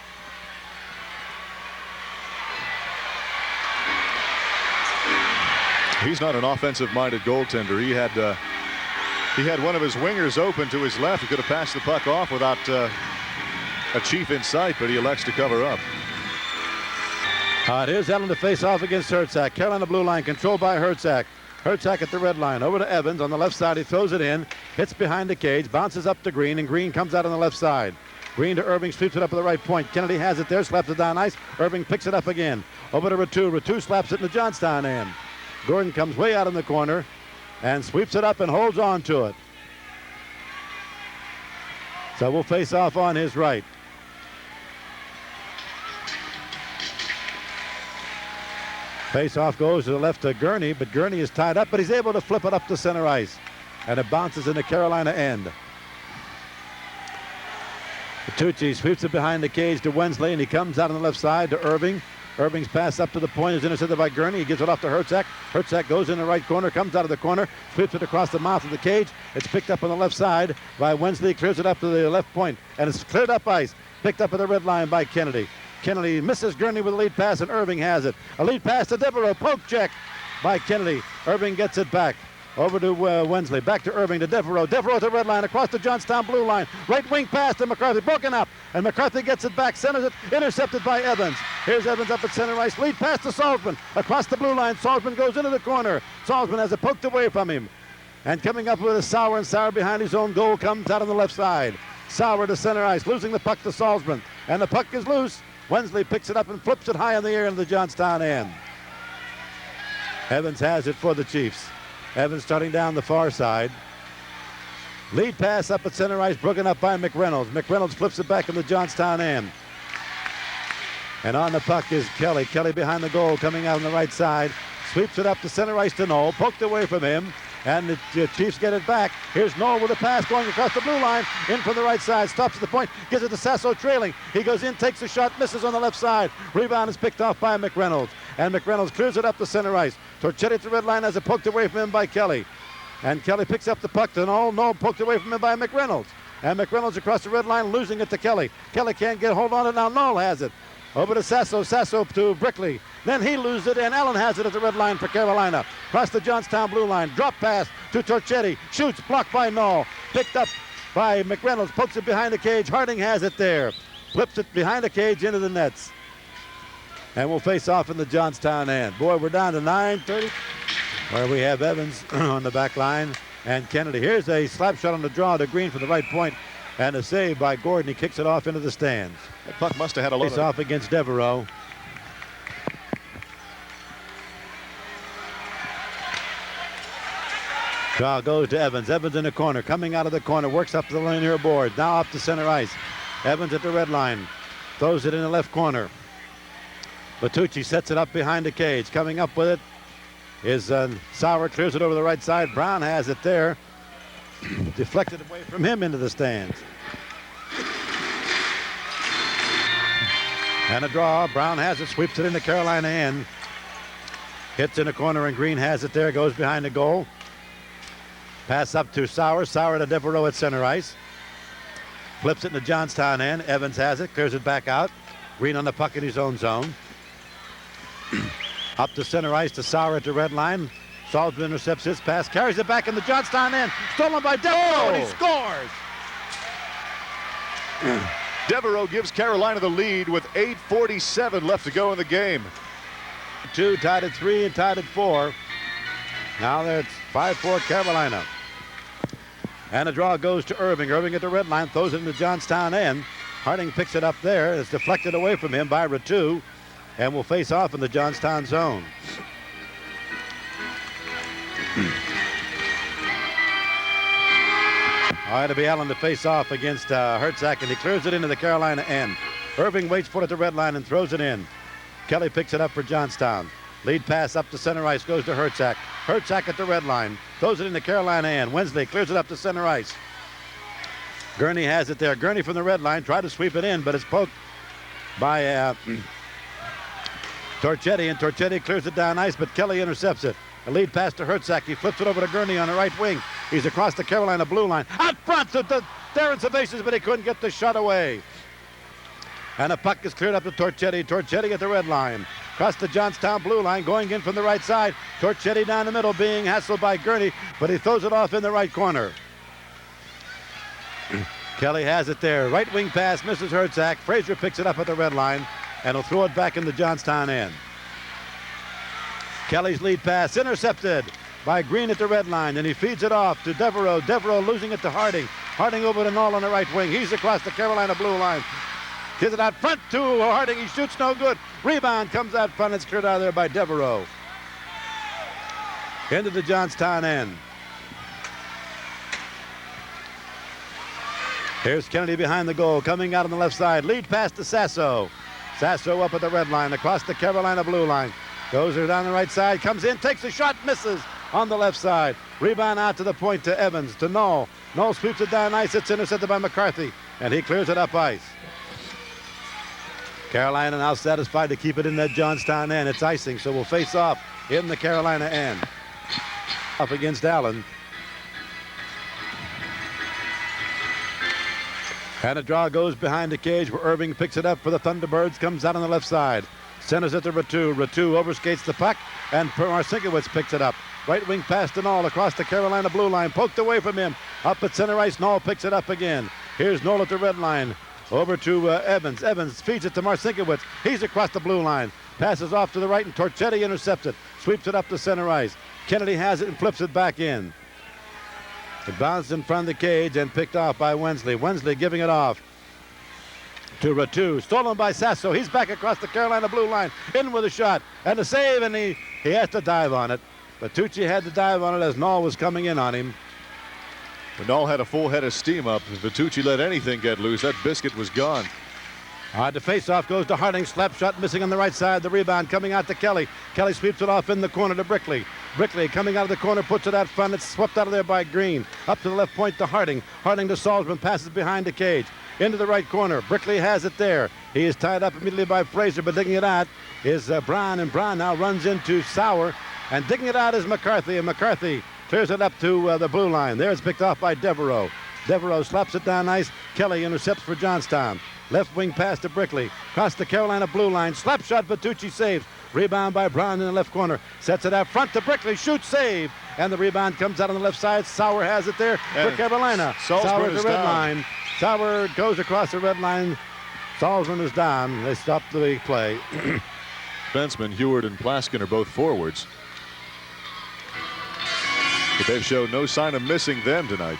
He's not an offensive-minded goaltender. He had one of his wingers open to his left. He could have passed the puck off without a chief in sight, but he elects to cover up. Here's Allen to face off against Hertzak. Carolina blue line controlled by Hertzak. Hertzak at the red line. Over to Evans on the left side. He throws it in. Hits behind the cage. Bounces up to Green, and Green comes out on the left side. Green to Irving. Sweeps it up at the right point. Kennedy has it there. Slaps it down ice. Irving picks it up again. Over to Ratu. Ratu slaps it in the Johnstown end. Gordon comes way out in the corner and sweeps it up and holds on to it. So we'll face off on his right. Face-off goes to the left to Gurney, but Gurney is tied up, but he's able to flip it up to center ice. And it bounces in the Carolina end. Tucci sweeps it behind the cage to Wensley, and he comes out on the left side to Irving. Irving's pass up to the point is intercepted by Gurney. He gives it off to Hertzak. Hertzak goes in the right corner, comes out of the corner, sweeps it across the mouth of the cage. It's picked up on the left side by Wensley, clears it up to the left point, and it's cleared up ice. Picked up at the red line by Kennedy. Kennedy misses Gurney with a lead pass, and Irving has it. A lead pass to Devereaux. Poke check by Kennedy. Irving gets it back. Over to Wensley. Back to Irving to Devereaux. Devereaux to the red line. Across the Johnstown blue line. Right wing pass to McCarthy. Broken up. And McCarthy gets it back. Centers it. Intercepted by Evans. Here's Evans up at center ice. Lead pass to Salzman. Across the blue line. Salzman goes into the corner. Salzman has it poked away from him. And coming up with a Sauer, and Sauer behind his own goal comes out on the left side. Sauer to center ice. Losing the puck to Salzman. And the puck is loose. Wensley picks it up and flips it high in the air in the Johnstown end. Evans has it for the Chiefs. Evans starting down the far side. Lead pass up at center ice, broken up by McReynolds. McReynolds flips it back in the Johnstown end. And on the puck is Kelly. Kelly behind the goal, coming out on the right side. Sweeps it up to center ice to Knoll. Poked away from him. And the Chiefs get it back. Here's Knoll with a pass going across the blue line. In from the right side. Stops at the point. Gives it to Sasso trailing. He goes in, takes a shot, misses on the left side. Rebound is picked off by McReynolds. And McReynolds clears it up to center ice. Torchetti at the red line has it poked away from him by Kelly. And Kelly picks up the puck to Knoll. Knoll poked away from him by McReynolds. And McReynolds across the red line, losing it to Kelly. Kelly can't get hold on it now. Knoll has it. Over to Sasso. Sasso to Brickley. Then he loses it, and Allen has it at the red line for Carolina. Across the Johnstown blue line. Drop pass to Torchetti. Shoots, blocked by Knoll. Picked up by McReynolds. Pokes it behind the cage. Harding has it there. Flips it behind the cage into the nets. And we'll face off in the Johnstown end. Boy, we're down to 9:30. Where we have Evans on the back line and Kennedy. Here's a slap shot on the draw to Green from the right point. And a save by Gordon. He kicks it off into the stands. That puck must have had a lot of... off against Devereaux. Draw goes to Evans. Evans in the corner. Coming out of the corner. Works up to the linear board. Now up to center ice. Evans at the red line. Throws it in the left corner. Latucci sets it up behind the cage. Coming up with it is Sauer. Clears it over the right side. Brown has it there. Deflected away from him into the stands. And a draw. Brown has it. Sweeps it into Carolina end. Hits in the corner, and Green has it there. Goes behind the goal. Pass up to Sauer. Sauer to Devereaux at center ice. Flips it in the Johnstown end. Evans has it. Clears it back out. Green on the puck in his own zone. Up to center ice to Sauer at the red line. Salzman intercepts his pass. Carries it back in the Johnstown end. Stolen by Devereaux, and he scores. Devereaux gives Carolina the lead with 8:47 left to go in the game. 2 tied at 3 and tied at 4. Now it's 5-4 Carolina. And a draw goes to Irving. Irving at the red line, throws it in the Johnstown end. Harding picks it up there. It's deflected away from him by Ratu, and will face off in the Johnstown zone. All right, it'll be Allen to face off against Hertzak, and he clears it into the Carolina end. Irving waits for it at the red line and throws it in. Kelly picks it up for Johnstown. Lead pass up to center ice goes to Hertzak. Hertzak at the red line. Throws it into Carolina end. Wensley clears it up to center ice. Gurney has it there. Gurney from the red line tried to sweep it in, but it's poked by Torchetti, and Torchetti clears it down ice, but Kelly intercepts it. A lead pass to Hertzak. He flips it over to Gurney on the right wing. He's across the Carolina blue line. Out front to Darren Servatius, but he couldn't get the shot away. And the puck is cleared up to Torchetti. Torchetti at the red line. across the Johnstown blue line, going in from the right side. Torchetti down the middle, being hassled by Gurney, but he throws it off in the right corner. Kelly has it there. Right wing pass, misses Herzak. Frazier picks it up at the red line, and he'll throw it back in the Johnstown end. Kelly's lead pass intercepted by Green at the red line, and he feeds it off to Devereaux. Devereaux losing it to Harding. Harding over to Knoll on the right wing. He's across the Carolina blue line. Gives it out front to Harding. He shoots no good. Rebound comes out front. It's cleared out of there by Devereaux. Into the Johnstown end. Here's Kennedy behind the goal, coming out on the left side. Lead pass to Sasso. Sasso up at the red line, across the Carolina blue line. Goes her down the right side, comes in, takes a shot, misses on the left side. Rebound out to the point to Evans, to Knoll. Knoll sweeps it down ice. It's intercepted by McCarthy, and he clears it up ice. Carolina now satisfied to keep it in that Johnstown end. It's icing, so we'll face off in the Carolina end. Up against Allen. And a draw goes behind the cage where Irving picks it up for the Thunderbirds. Comes out on the left side. Centers it to Ratu. Ratu overskates the puck, and Marcinkiewicz picks it up. Right wing pass to Knoll across the Carolina blue line. Poked away from him. Up at center ice, Knoll picks it up again. Here's Knoll at the red line. Over to Evans. Evans feeds it to Marcinkiewicz. He's across the blue line. Passes off to the right, and Torchetti intercepts it. Sweeps it up to center ice. Kennedy has it and flips it back in. It bounced in front of the cage and picked off by Wensley. Wensley giving it off to Ratu. Stolen by Sasso. He's back across the Carolina blue line. In with a shot and a save, and he has to dive on it. But Tucci had to dive on it as Knoll was coming in on him. When Knoll had a full head of steam up, if Vitucci let anything get loose, that biscuit was gone. The face-off goes to Harding. Slap shot missing on the right side. The rebound coming out to Kelly. Kelly sweeps it off in the corner to Brickley. Brickley coming out of the corner, puts it out front. It's swept out of there by Green. Up to the left point to Harding. Harding to Salzman. Passes behind the cage. Into the right corner. Brickley has it there. He is tied up immediately by Frazier, but digging it out is Brown. And Brown now runs into Sauer. And digging it out is McCarthy. And McCarthy clears it up to the blue line. There it's picked off by Devereaux. Devereaux slaps it down ice. Kelly intercepts for Johnstown. Left wing pass to Brickley. Across the Carolina blue line. Slap shot, Vitucci saves. Rebound by Brown in the left corner. Sets it out front to Brickley. Shoots, save. And the rebound comes out on the left side. Sauer has it there for Carolina. Sauer at the red line. Sauer goes across the red line. Salzman is down. They stop the play. Defensemen Heward and Plaskin are both forwards. But they've shown no sign of missing them tonight.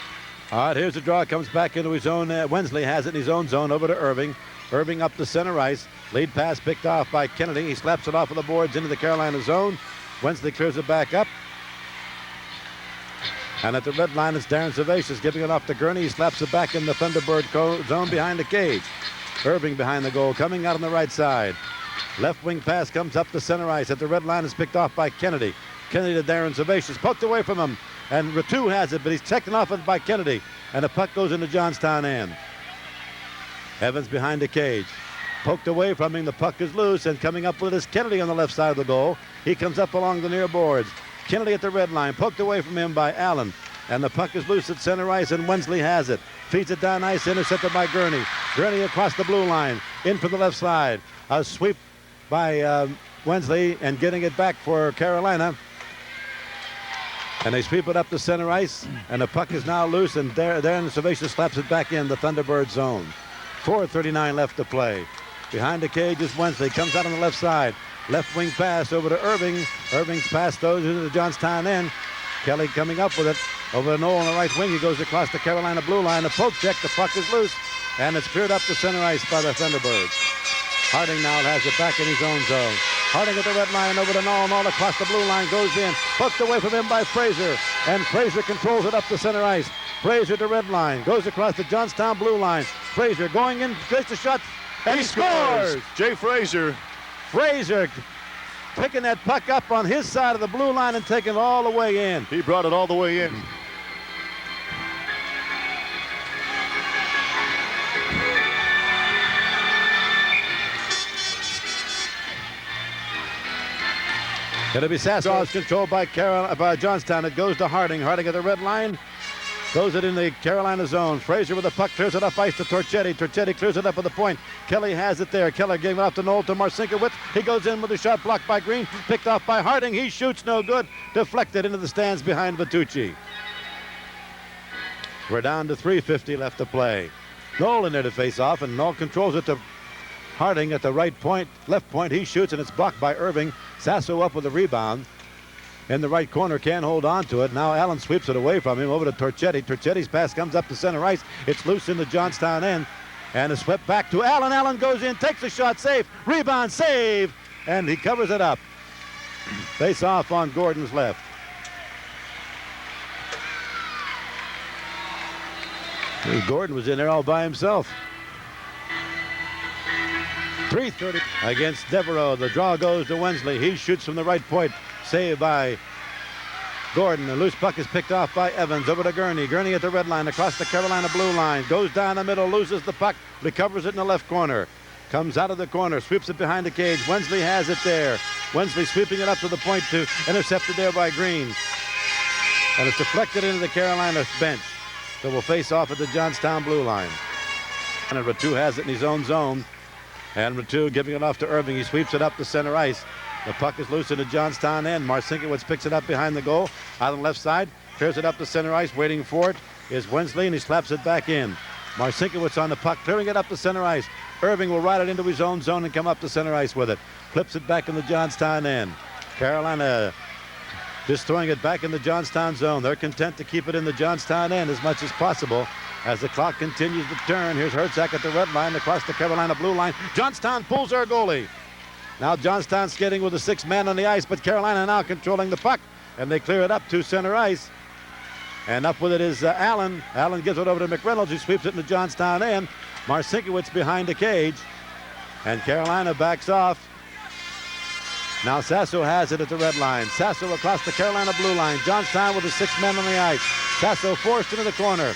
All right, here's the draw. Comes back into his own. Wensley has it in his own zone over to Irving. Irving up the center ice. Lead pass picked off by Kennedy. He slaps it off of the boards into the Carolina zone. Wensley clears it back up. And at the red line, it's Darren Servatius giving it off to Gurney. He slaps it back in the Thunderbird zone behind the cage. Irving behind the goal, coming out on the right side. Left wing pass comes up the center ice. At the red line, is picked off by Kennedy. Kennedy to Darren Servatius, poked away from him. And Ratu has it, but he's taken off it by Kennedy. And the puck goes into Johnstown end. Evans behind the cage. Poked away from him. The puck is loose, and coming up with is Kennedy on the left side of the goal. He comes up along the near boards. Kennedy at the red line. Poked away from him by Allen. And the puck is loose at center ice, and Wensley has it. Feeds it down ice, intercepted by Gurney. Gurney across the blue line. In from the left side. A sweep by Wensley, and getting it back for Carolina. And they sweep it up the center ice, and the puck is now loose, and Darren Servatius slaps it back in the Thunderbird zone. 4:39 left to play. Behind the cage is Wensley. Comes out on the left side. Left wing pass over to Irving. Irving's pass goes into the Johnstown end. Kelly coming up with it. Over to Knoll on the right wing. He goes across the Carolina blue line. A poke check. The puck is loose, and it's cleared up the center ice by the Thunderbirds. Harding now has it back in his own zone. Harding at the red line over to Knoll. Knoll across the blue line goes in. Poked away from him by Frazier. And Frazier controls it up the center ice. Frazier to red line. Goes across the Johnstown blue line. Frazier going in, takes the shot, and he scores! Jay Frazier. Frazier picking that puck up on his side of the blue line and taking it all the way in. He brought it all the way in. It'll be Sassau's controlled by Johnstown. It goes to Harding. Harding at the red line. Throws it in the Carolina zone. Frazier with the puck, clears it off ice to Torchetti. Torchetti clears it up at the point. Kelly has it there. Keller gave it off to Knoll to Marcinkiewicz. He goes in with a shot blocked by Green. Picked off by Harding. He shoots no good. Deflected into the stands behind Vitucci. We're down to 3:50 left to play. Knoll in there to face off, and Knoll controls it to Harding at the right point, left point. He shoots, and it's blocked by Irving. Sasso up with a rebound. In the right corner, can't hold on to it. Now Allen sweeps it away from him over to Torchetti. Torchetti's pass comes up to center ice. It's loose in the Johnstown end. And it's swept back to Allen. Allen goes in, takes a shot, save, rebound, save, and he covers it up. Face off on Gordon's left. Gordon was in there all by himself. 3:30 against Devereaux. The draw goes to Wensley. He shoots from the right point. Saved by Gordon. The loose puck is picked off by Evans over to Gurney. Gurney at the red line across the Carolina blue line. Goes down the middle, loses the puck, recovers it in the left corner. Comes out of the corner, sweeps it behind the cage. Wensley has it there. Wensley sweeping it up to the point to intercepted there by Green. And it's deflected into the Carolina bench. So we'll face off at the Johnstown blue line. And Ratu has it in his own zone. And Ratu giving it off to Irving. He sweeps it up to center ice. The puck is loose in the Johnstown end. Marcinkiewicz picks it up behind the goal. Out on the left side. Clears it up to center ice. Waiting for it is Wensley, and he slaps it back in. Marcinkiewicz on the puck, clearing it up to center ice. Irving will ride it into his own zone and come up to center ice with it. Flips it back in the Johnstown end. Carolina just throwing it back in the Johnstown zone. They're content to keep it in the Johnstown end as much as possible. As the clock continues to turn, here's Hertzak at the red line across the Carolina blue line. Johnstown pulls their goalie. Now Johnstown skating with a 6-man on the ice, but Carolina now controlling the puck, and they clear it up to center ice. And up with it is Allen. Allen gives it over to McReynolds, who sweeps it in the Johnstown end. Marcinkiewicz behind the cage, and Carolina backs off. Now Sasso has it at the red line. Sasso across the Carolina blue line. Johnstown with a 6-man on the ice. Sasso forced into the corner.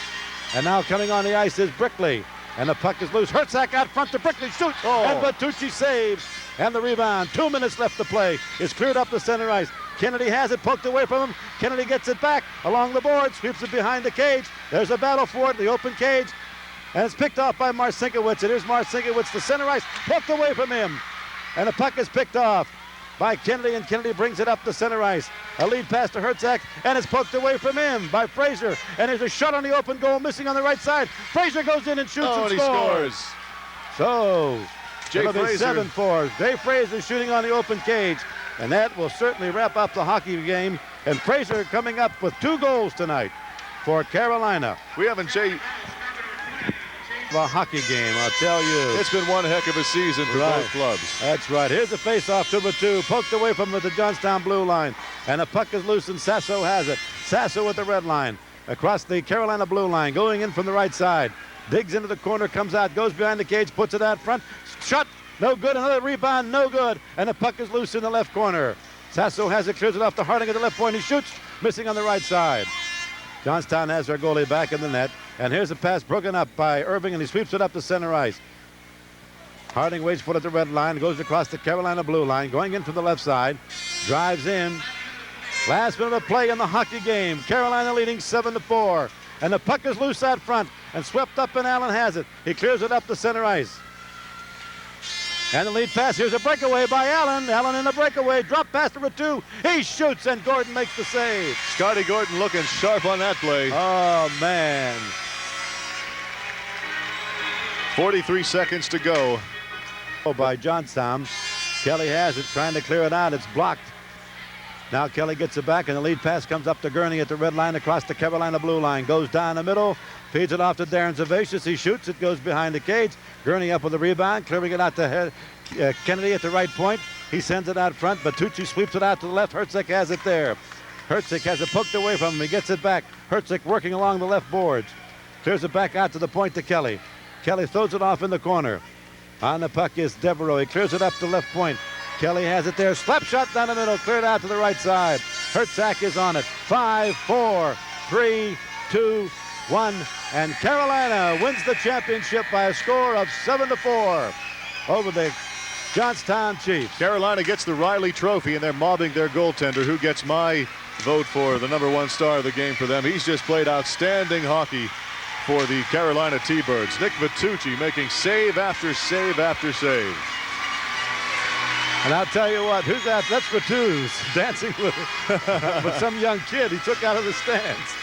And now coming on the ice is Brickley. And the puck is loose. Hertzak out front to Brickley. Shoots. Oh. And Vitucci saves. And the rebound. 2 minutes left to play. It's cleared up the center ice. Kennedy has it poked away from him. Kennedy gets it back along the board. Sweeps it behind the cage. There's a battle for it. The open cage. And it's picked off by Marcinkiewicz. And here's Marcinkiewicz to center ice. Poked away from him. And the puck is picked off by Kennedy, and Kennedy brings it up to center ice. A lead pass to Hertzak, and it's poked away from him by Frazier. And there's a shot on the open goal, missing on the right side. Frazier goes in and shoots and he scores. So, Jay Frazier. 7-4. Jay Frazier shooting on the open cage, and that will certainly wrap up the hockey game. And Frazier coming up with 2 goals tonight for Carolina. We haven't, Jay. A hockey game, I'll tell you. It's been one heck of a season for both clubs. That's right. Here's a face-off to Ratu, poked away from the Johnstown blue line, and the puck is loose, and Sasso has it. Sasso at the red line, across the Carolina blue line, going in from the right side. Digs into the corner, comes out, goes behind the cage, puts it out front. Shot, no good. Another rebound, no good. And the puck is loose in the left corner. Sasso has it, clears it off to Harding at the left point. He shoots, missing on the right side. Johnstown has their goalie back in the net. And here's a pass broken up by Irving, and he sweeps it up to center ice. Harding waits for it at the red line, goes across the Carolina blue line, going in from the left side, drives in. Last minute of play in the hockey game. Carolina leading 7-4. And the puck is loose out front and swept up, and Allen has it. He clears it up to center ice. And the lead pass, here's a breakaway by Allen. Allen in the breakaway, drop pass to Ratu. He shoots, and Gordon makes the save. Scotty Gordon looking sharp on that play. Oh, man. 43 seconds to go. By Johnstown. Kelly has it, trying to clear it out. It's blocked. Now Kelly gets it back, and the lead pass comes up to Gurney at the red line across the Carolina blue line. Goes down the middle, feeds it off to Darren Zavacius. He shoots, it goes behind the cage. Gurney up with the rebound, clearing it out to Kennedy at the right point. He sends it out front. Vitucci sweeps it out to the left. Hertzak has it there. Hertzak has it poked away from him. He gets it back. Hertzak working along the left boards. Clears it back out to the point to Kelly. Kelly throws it off in the corner. On the puck is Devereaux. He clears it up to left point. Kelly has it there. Slap shot down the middle. Cleared out to the right side. Hertzak is on it. 5, 4, 3, 2, 1. And Carolina wins the championship by a score of 7-4 over the Johnstown Chiefs. Carolina gets the Riley Trophy, and they're mobbing their goaltender, who gets my vote for the #1 star of the game for them. He's just played outstanding hockey for the Carolina T-Birds. Nick Vitucci making save after save after save. And I'll tell you what, who's that? That's Vitu's dancing with some young kid he took out of the stands.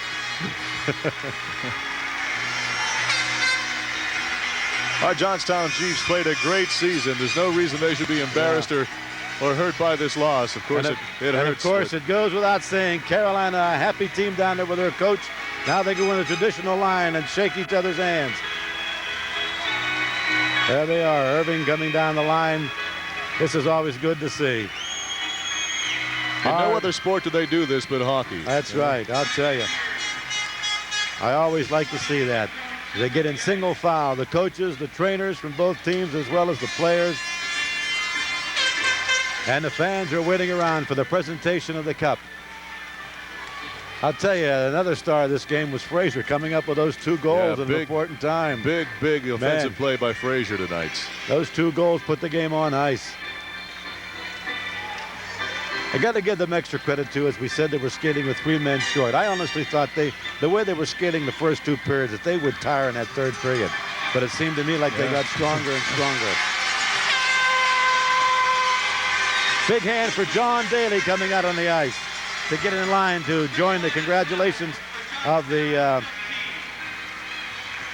Our Johnstown Chiefs played a great season. There's no reason they should be embarrassed or hurt by this loss. Of course, it hurts. Of course, it goes without saying, Carolina, a happy team down there with their coach. Now they go in the traditional line and shake each other's hands. There they are, Irving coming down the line. This is always good to see. In no other sport do they do this but hockey. That's right, I'll tell you. I always like to see that. They get in single file, the coaches, the trainers from both teams, as well as the players. And the fans are waiting around for the presentation of the cup. I'll tell you, another star of this game was Frazier, coming up with those 2 goals at an important time. Big offensive play by Frazier tonight. Those 2 goals put the game on ice. I got to give them extra credit, too. As we said, they were skating with 3 men short. I honestly thought the way they were skating the first 2 periods, that they would tire in that 3rd period. But it seemed to me like they got stronger and stronger. Big hand for John Daly coming out on the ice to get in line to join the congratulations of the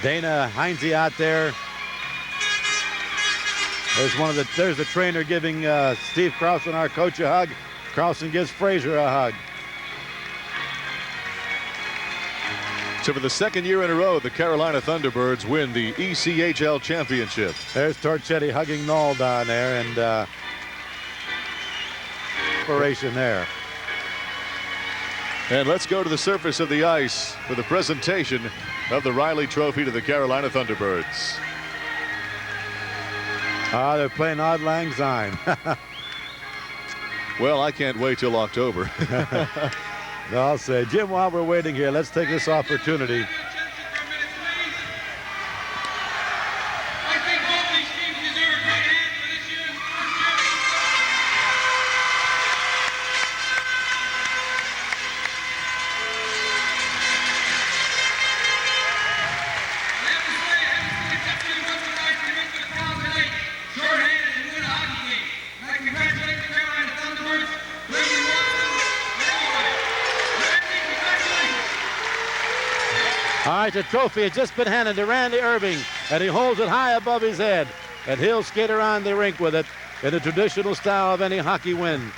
Dana Heinze out there. There's the trainer giving Steve Carlson, our coach, a hug. Carlson gives Frazier a hug. So for the 2nd year in a row, the Carolina Thunderbirds win the ECHL championship. There's Torchetti hugging Knoll down there, and inspiration there. And let's go to the surface of the ice for the presentation of the Riley Trophy to the Carolina Thunderbirds. They're playing Auld Lang Syne. Well, I can't wait till October. No, I'll say, Jim, while we're waiting here, let's take this opportunity. All right, the trophy has just been handed to Randy Irving, and he holds it high above his head, and he'll skate around the rink with it in the traditional style of any hockey win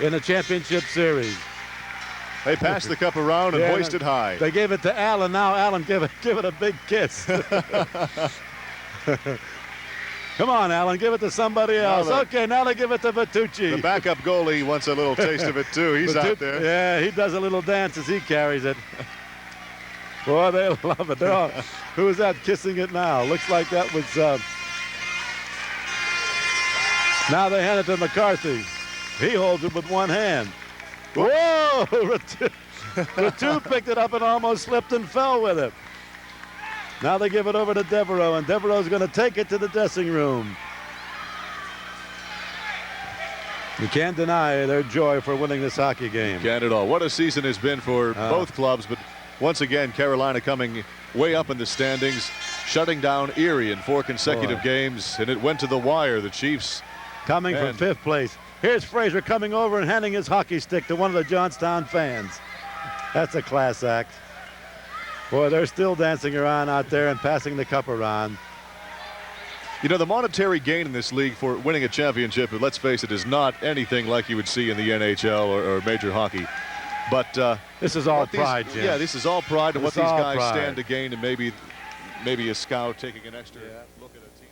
in the championship series. They passed the cup around and hoisted high. They gave it to Allen. Now Allen give it a big kiss. Come on, Allen, give it to somebody else. Okay, now they give it to Vitucci. The backup goalie wants a little taste of it too. He's out there. Yeah, he does a little dance as he carries it. Boy, they love it. Who is that kissing it now? Looks like that was. Now they hand it to McCarthy. He holds it with one hand. Whoa! Ratu picked it up and almost slipped and fell with it. Now they give it over to Devereaux, and Devereaux's going to take it to the dressing room. You can't deny their joy for winning this hockey game. Can't at all. What a season it's been for both clubs, but once again, Carolina coming way up in the standings, shutting down Erie in 4 consecutive games, and it went to the wire. The Chiefs coming from 5th place. Here's Frazier coming over and handing his hockey stick to one of the Johnstown fans. That's a class act. Boy, they're still dancing around out there and passing the cup around. You know, the monetary gain in this league for winning a championship, let's face it, is not anything like you would see in the NHL or major hockey. But this is all pride, Jim. Yeah, this is all pride, and what these guys stand to gain, and maybe a scout taking an extra look at a team.